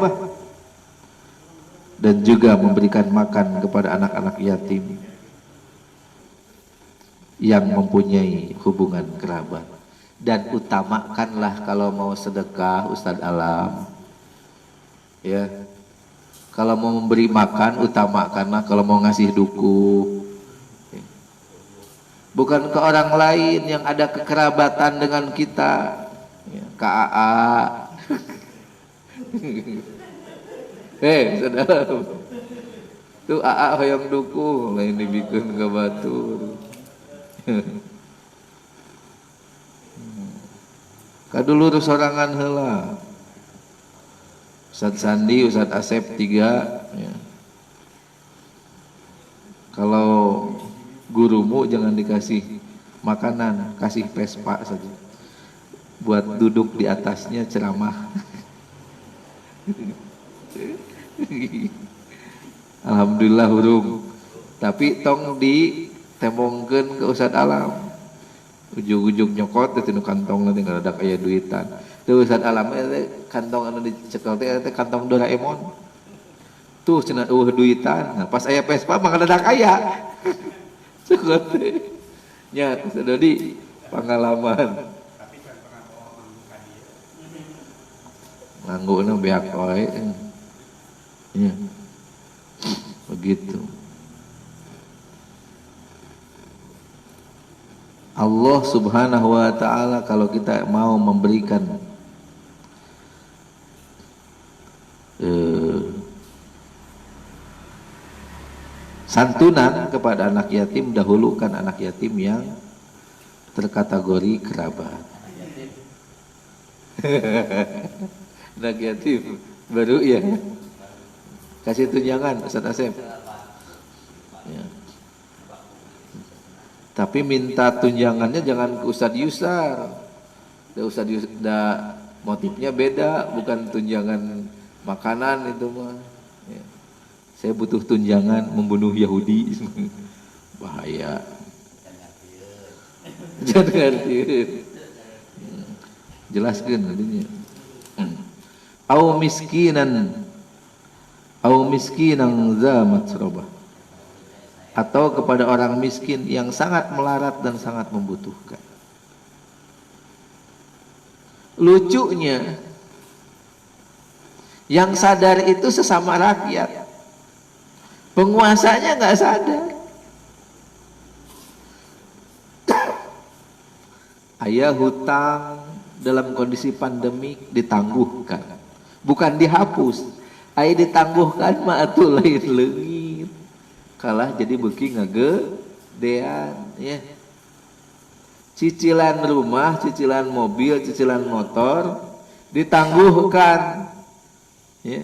dan juga memberikan makan kepada anak-anak yatim yang mempunyai hubungan kerabat. Dan utamakanlah kalau mau sedekah, Ustadz Alam, ya, kalau mau memberi makan utamakanlah, kalau mau ngasih duku bukan ke orang lain yang ada kekerabatan dengan kita, ya, ke AA. Saudara, tuh AA hoyong duku lain dibikin ke batur. Kadulur sorangan heula. Ustadz Sandi, Ustadz Asep 3, ya. Kalau gurumu jangan dikasih makanan, kasih Vespa saja. Buat duduk di atasnya ceramah. Alhamdulillah hurung. Tapi tong ditembongkeun ke Ustadz Alam. Ujug-ujug nyokot teh tinu kantong nanti ngadadak aya duitan. Teu Ustadz Alam kantong anu dicekel teh kantong Doraemon. Tuh cenah duitan. Nah, pas aya Vespa mah ngadadak aya. Cekel teh. Nya sadodi pengalaman. Ngangguna beak wae. Ya. Begitu. Allah Subhanahu wa taala kalau kita mau memberikan santunan kepada anak yatim, dahulukan anak yatim yang terkategori kerabat. Anak yatim baru ya. Kasih tunjangan Ustaz Asep. Ya. Tapi minta tunjangannya jangan ke Ustadz Yusar. Ustadz Yusar motifnya beda, bukan tunjangan makanan itu mah. Ya. Saya butuh tunjangan membunuh Yahudi. Bahaya. Jangan ngertiin. Jelaskan tadinya. Au miskinan za matsrabah, atau kepada orang miskin yang sangat melarat dan sangat membutuhkan. Lucunya, yang sadar itu sesama rakyat, penguasanya nggak sadar. Aya hutang dalam kondisi pandemik ditangguhkan, bukan dihapus. Aya ditangguhkan mah atuh lain leungit. Kalah jadi beuki ngagedean, ya. Cicilan rumah, cicilan mobil, cicilan motor ditangguhkan, ya.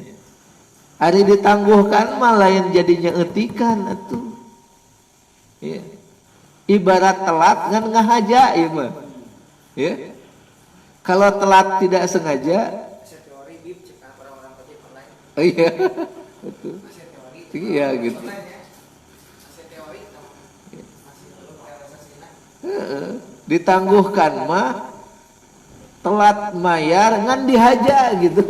Ari ditangguhkan mah lain jadinya eutikan atuh, ya. Ibarat telat ngan ngahaja ieu mah, ya. Kalau telat tidak sengaja, oh iya, betul. Iya gitu. Ditangguhkan mah telat mayar ngan dihaja gitu.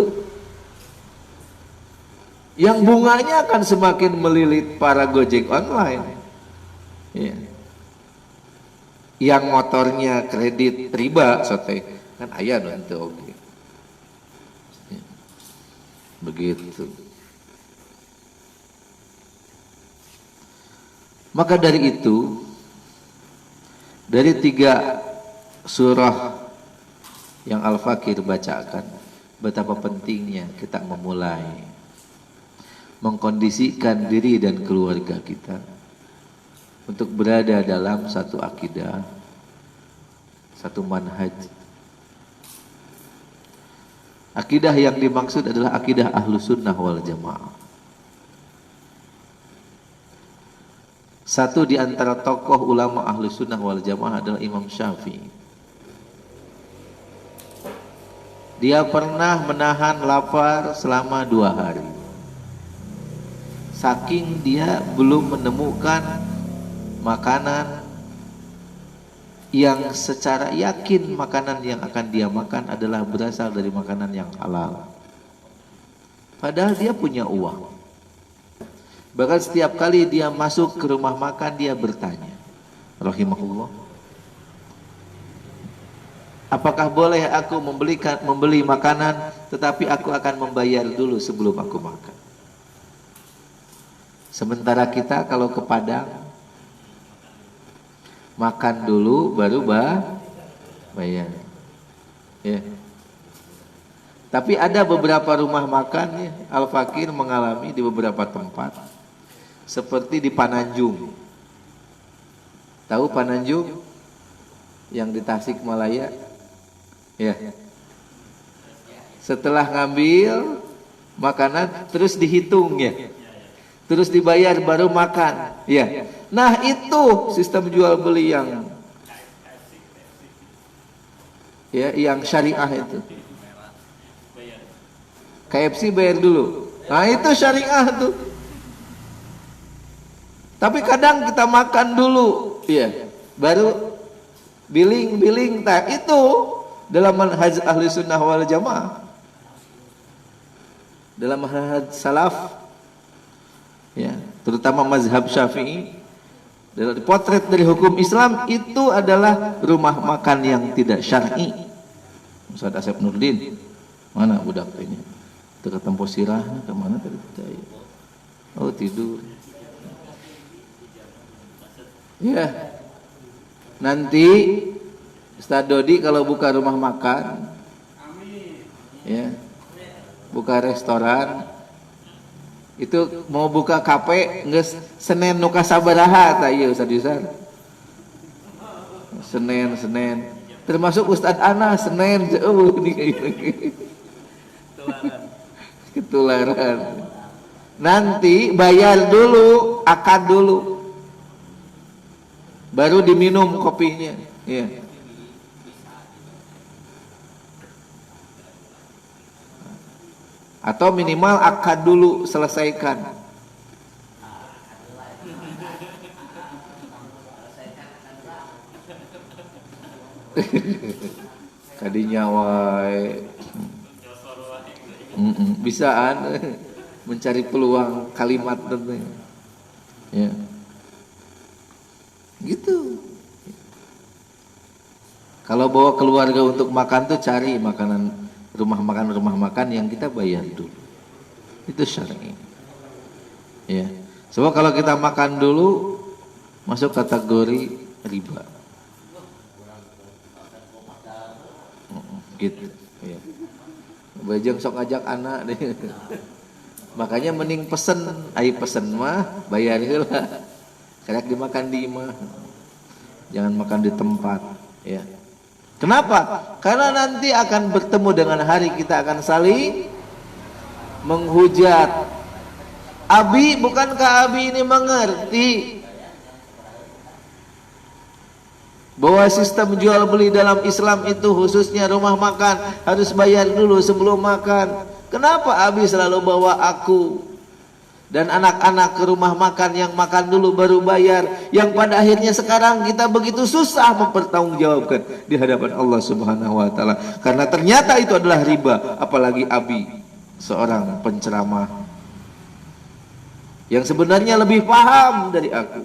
Yang bunganya akan semakin melilit para Gojek online. Ya. Yang motornya kredit riba sote kan aya nanti oke. Ya. Begitu. Maka dari itu, dari 3 surah yang Al-Fakir bacakan, betapa pentingnya kita memulai mengkondisikan diri dan keluarga kita untuk berada dalam satu akidah, satu manhaj. Akidah yang dimaksud adalah akidah Ahlus Sunnah wal Jamaah. Satu di antara tokoh ulama Ahlus Sunnah wal Jamaah adalah Imam Syafi'i. Dia pernah menahan lapar selama 2 hari. saking dia belum menemukan makanan yang secara yakin makanan yang akan dia makan adalah berasal dari makanan yang halal. Padahal dia punya uang. Bahkan setiap kali dia masuk ke rumah makan dia bertanya, rahimahullah, apakah boleh aku membeli makanan tetapi aku akan membayar dulu sebelum aku makan. Sementara kita kalau ke Padang makan dulu baru bayar. Ya. Tapi ada beberapa rumah makan ya, Al-Fakir mengalami di beberapa tempat seperti di Pananjung. Tahu Pananjung yang di Tasikmalaya? Ya. Setelah ngambil makanan terus dihitung ya. Terus dibayar baru makan. Ya. Nah, itu sistem jual beli yang yang syariah itu. KFC bayar dulu. Nah, itu syariah tuh. Tapi kadang kita makan dulu, ya, baru billing. Nah, itu dalam manhaj ahli sunnah wal jamaah, dalam manhaj salaf, ya, terutama mazhab Syafi'i, dalam potret dari hukum Islam itu adalah rumah makan yang tidak syar'i. Ustaz Asep Nurdin, mana budak ini? Ke Tempo Sirah, ke mana tadi? Oh, tidur. Ya. Nanti Ustaz Dodi kalau buka rumah makan, ya, buka restoran, itu mau buka kafe nges Senin nuka sabaraha tak iya Ustaz Yusar. Senin termasuk Ustaz Ana Senin jauh nih ketularan. Nanti bayar dulu, akad dulu, baru diminum kopinya, ya. Atau minimal akad dulu selesaikan. Kadinya wae. Bisaan mencari peluang kalimat tentunya. Ya. Gitu. Kalau bawa keluarga untuk makan tuh cari makanan rumah makan yang kita bayar dulu. Itu syar'i. Ya. Sebab kalau kita makan dulu masuk kategori riba. Gitu. Ya. Bajang sok ngajak anak deh. Makanya mending pesen, pesen mah bayar heula. Karek dimakan di imah. Jangan makan di tempat, ya. Kenapa? Karena nanti akan bertemu dengan hari kita akan saling menghujat. Abi, bukankah Abi ini mengerti bahwa sistem jual beli dalam Islam itu khususnya rumah makan harus bayar dulu sebelum makan? Kenapa Abi selalu bawa aku dan anak-anak ke rumah makan yang makan dulu baru bayar, yang pada akhirnya sekarang kita begitu susah mempertanggungjawabkan di hadapan Allah Subhanahu wa taala karena ternyata itu adalah riba, apalagi Abi seorang penceramah yang sebenarnya lebih paham dari aku.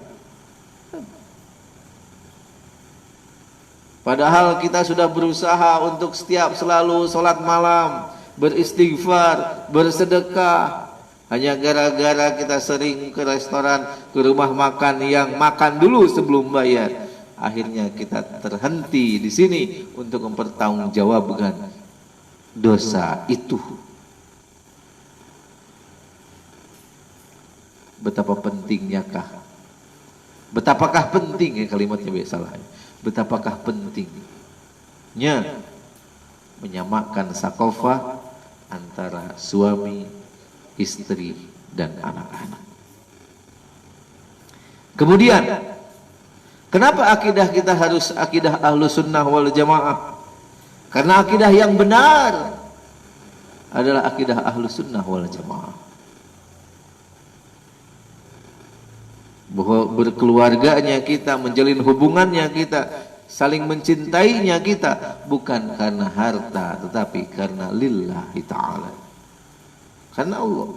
Padahal kita sudah berusaha untuk selalu sholat malam, beristighfar, bersedekah. Hanya gara-gara kita sering ke restoran, ke rumah makan yang makan dulu sebelum bayar, akhirnya kita terhenti di sini untuk mempertanggungjawabkan dosa itu. Betapa pentingnyakah? Betapakah penting, kalimatnya salah. Betapakah pentingnya menyamakan sakofah antara suami, istri, dan anak-anak. Kemudian, kenapa akidah kita harus akidah Ahlus Sunnah wal Jamaah? Karena akidah yang benar adalah akidah Ahlus Sunnah wal Jamaah. bahwa berkeluarganya kita, menjalin hubungannya kita, saling mencintainya kita, bukan karena harta, tetapi karena lillahi ta'ala, karena Allah,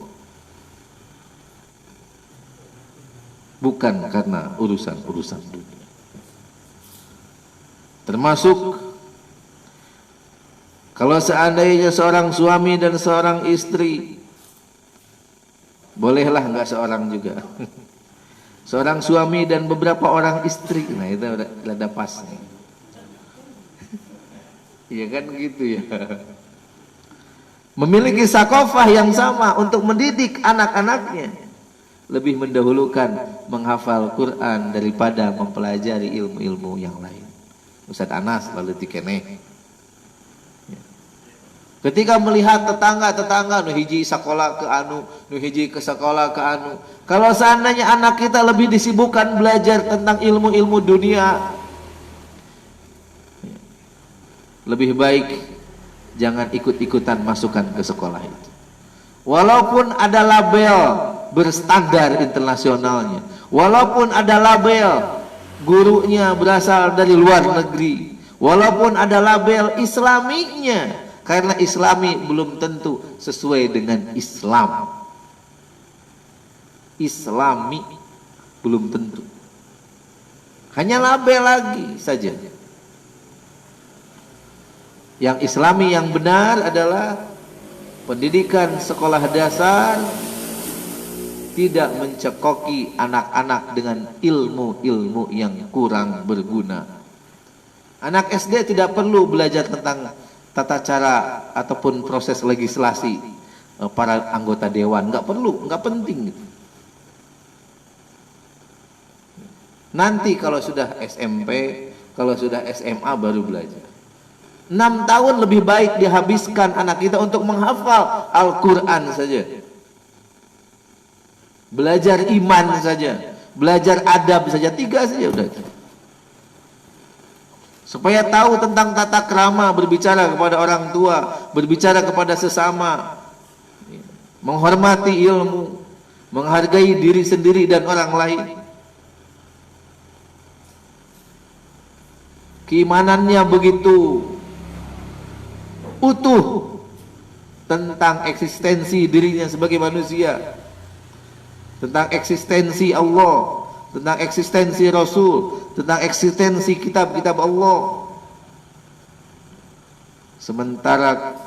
bukan karena urusan-urusan dunia. Termasuk kalau seandainya seorang suami dan seorang istri, bolehlah enggak seorang juga, seorang suami dan beberapa orang istri, nah itu udah pas nih. Iya kan gitu ya. Memiliki sakofah yang sama untuk mendidik anak-anaknya, lebih mendahulukan menghafal Quran daripada mempelajari ilmu-ilmu yang lain. Ustaz Anas lalu tikeneh. Ketika melihat tetangga-tetangga nu hiji sekolah ke anu, nu hiji ke sekolah ke anu. Kalau seandainya anak kita lebih disibukkan belajar tentang ilmu-ilmu dunia, lebih baik jangan ikut-ikutan masukkan ke sekolah itu. Walaupun ada label berstandar internasionalnya, walaupun ada label gurunya berasal dari luar negeri, walaupun ada label islaminya, karena islami belum tentu sesuai dengan Islam. Islami belum tentu, hanya label lagi saja. Yang islami yang benar adalah pendidikan sekolah dasar tidak mencekoki anak-anak dengan ilmu-ilmu yang kurang berguna. Anak SD tidak perlu belajar tentang tata cara ataupun proses legislasi para anggota dewan, nggak perlu, nggak penting. Nanti kalau sudah SMP, kalau sudah SMA baru belajar. 6 tahun lebih baik dihabiskan anak kita untuk menghafal Al-Quran saja, belajar iman saja, belajar adab saja, 3 saja udah. Supaya tahu tentang tata krama, berbicara kepada orang tua, berbicara kepada sesama, menghormati ilmu, menghargai diri sendiri dan orang lain. Keimanannya begitu utuh tentang eksistensi dirinya sebagai manusia, tentang eksistensi Allah, tentang eksistensi Rasul, tentang eksistensi kitab-kitab Allah. Sementara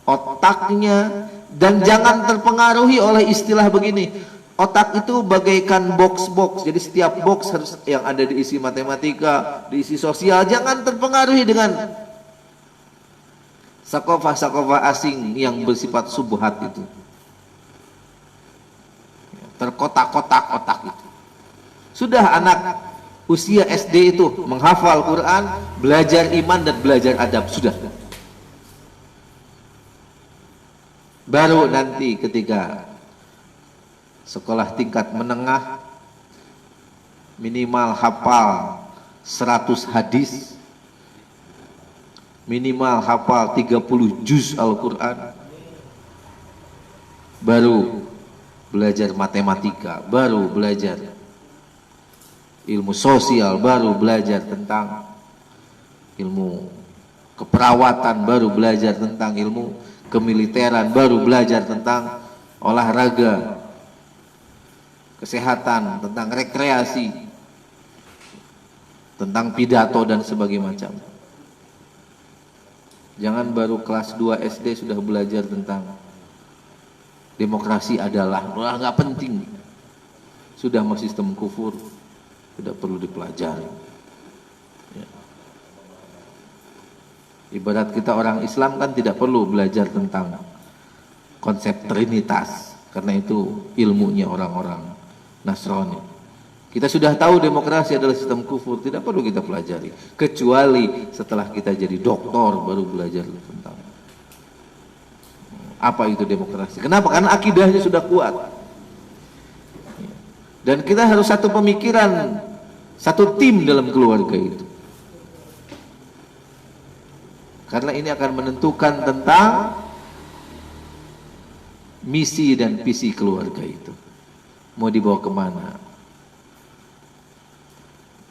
otaknya, dan jangan terpengaruhi oleh istilah begini, otak itu bagaikan box-box, jadi setiap box harus yang ada diisi matematika, diisi sosial. Jangan terpengaruhi dengan sakofah-sakofah asing yang bersifat subhat itu, terkotak-kotak otak itu. Sudah anak usia SD itu menghafal Quran, belajar iman dan belajar adab, sudah. Baru nanti ketika sekolah tingkat menengah minimal hafal 100 hadis, minimal hafal 30 juz Al-Quran, baru belajar matematika, baru belajar ilmu sosial, baru belajar tentang ilmu keperawatan, baru belajar tentang ilmu kemiliteran, baru belajar tentang olahraga, kesehatan, tentang rekreasi, tentang pidato dan sebagainya macam. Jangan baru kelas 2 SD sudah belajar tentang demokrasi adalah, wah nggak penting, sudah masih sistem kufur, tidak perlu dipelajari. Ya. Ibarat kita orang Islam kan tidak perlu belajar tentang konsep trinitas, karena itu ilmunya orang-orang Nasrani. Kita sudah tahu demokrasi adalah sistem kufur, tidak perlu kita pelajari, kecuali setelah kita jadi doktor baru belajar tentang apa itu demokrasi. Kenapa? Karena akidahnya sudah kuat. Dan kita harus satu pemikiran, satu tim dalam keluarga itu. Karena ini akan menentukan tentang misi dan visi keluarga itu. Mau dibawa kemana?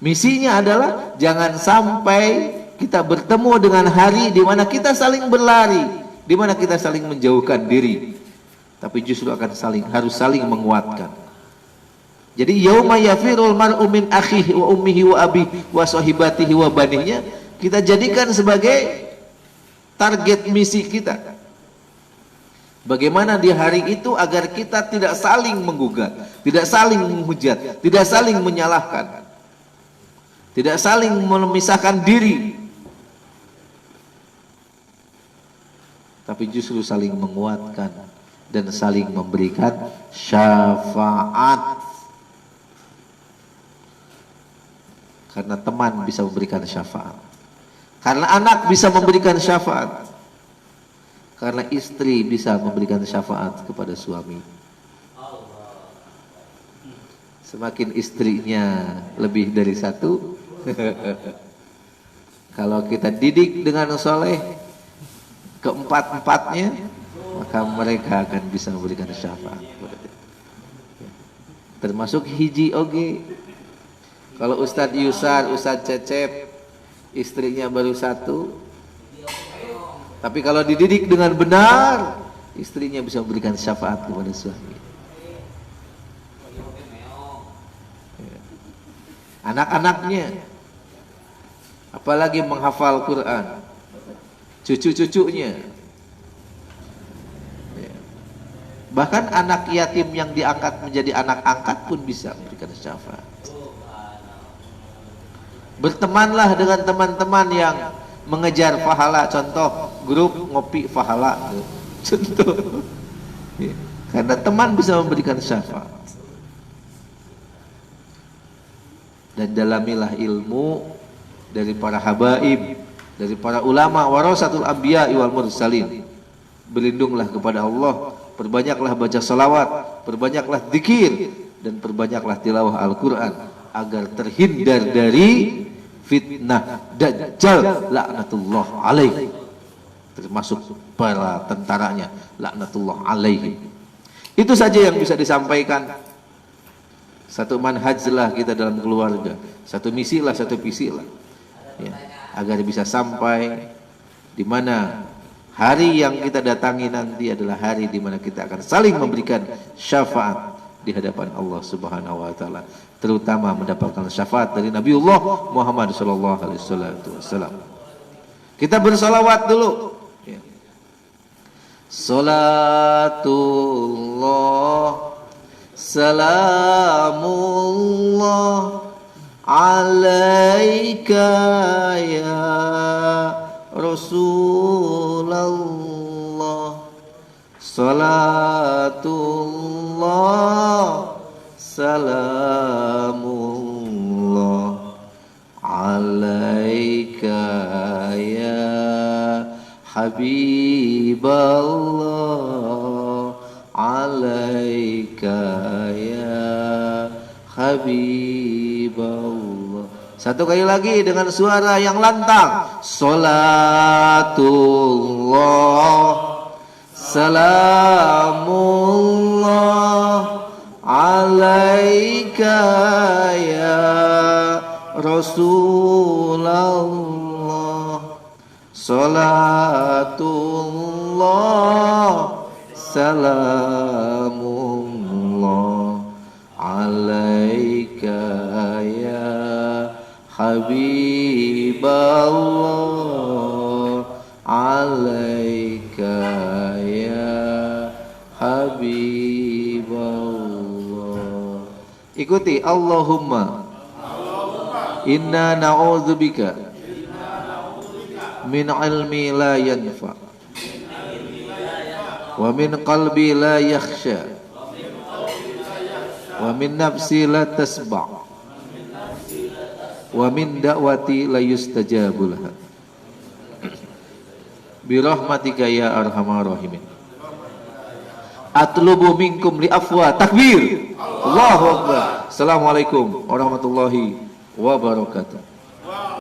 Misinya adalah jangan sampai kita bertemu dengan hari di mana kita saling berlari, di mana kita saling menjauhkan diri, tapi justru akan harus saling menguatkan. Jadi yauma yafirul mar'u min akhihi wa ummihi wa abihi wa sahibatihi wa banihi, kita jadikan sebagai target misi kita. Bagaimana di hari itu agar kita tidak saling menggugat, tidak saling menghujat, tidak saling menyalahkan, tidak saling memisahkan diri, tapi justru saling menguatkan dan saling memberikan syafaat. Karena teman bisa memberikan syafaat, karena anak bisa memberikan syafaat, karena istri bisa memberikan syafaat kepada suami. Semakin istrinya lebih dari satu, kalau kita didik dengan soleh keempat-empatnya, maka mereka akan bisa memberikan syafaat. Termasuk hiji oge. Kalau Ustadz Yusar, Ustadz Cecep, istrinya baru satu, tapi kalau dididik dengan benar, istrinya bisa memberikan syafaat kepada suami. Anak-anaknya, apalagi menghafal Quran, cucu-cucunya, bahkan anak yatim yang diangkat menjadi anak angkat pun bisa memberikan syafaat. Bertemanlah dengan teman-teman yang mengejar pahala, contoh grup ngopi pahala, contoh, karena teman bisa memberikan syafaat. Dan dalamilah ilmu dari para habaib, dari para ulama, warasatul anbiya wal mursalin. Berlindunglah kepada Allah, perbanyaklah baca salawat, perbanyaklah zikir, dan perbanyaklah tilawah Al-Quran agar terhindar dari fitnah Dajjal laknatullah alaihi, termasuk para tentaranya laknatullah alaihi. Itu saja yang bisa disampaikan. Satu manhaj lah kita dalam keluarga, satu misi lah, satu visi lah, ya, agar bisa sampai di mana hari yang kita datangi nanti adalah hari di mana kita akan saling memberikan syafaat di hadapan Allah Subhanahu wa taala, terutama mendapatkan syafaat dari Nabiullah Muhammad sallallahu alaihi wasallam. Kita bersalawat dulu, ya. Salatullah salamullah alaika ya Rasulullah. Salatullah salamullah alaika ya Habiballah, alaika ya Habiballah. Satu kali lagi dengan suara yang lantang. Salatullah salamullah alaika ya Rasulullah. Salatullah salamullah alaika ya Habiballah, alaika ya Habiballah. Ikuti Allahumma inna na'udzubika min ilmi la yanfa wa min qalbi la yakhsha wa min nafsi la tasba' wa min da'wati la yustajabu laha bi rahmatika ya arhamar rahimin. Atlubu minkum li afwa. Takbir, Allahu akbar. Assalamualaikum warahmatullahi wabarakatuh.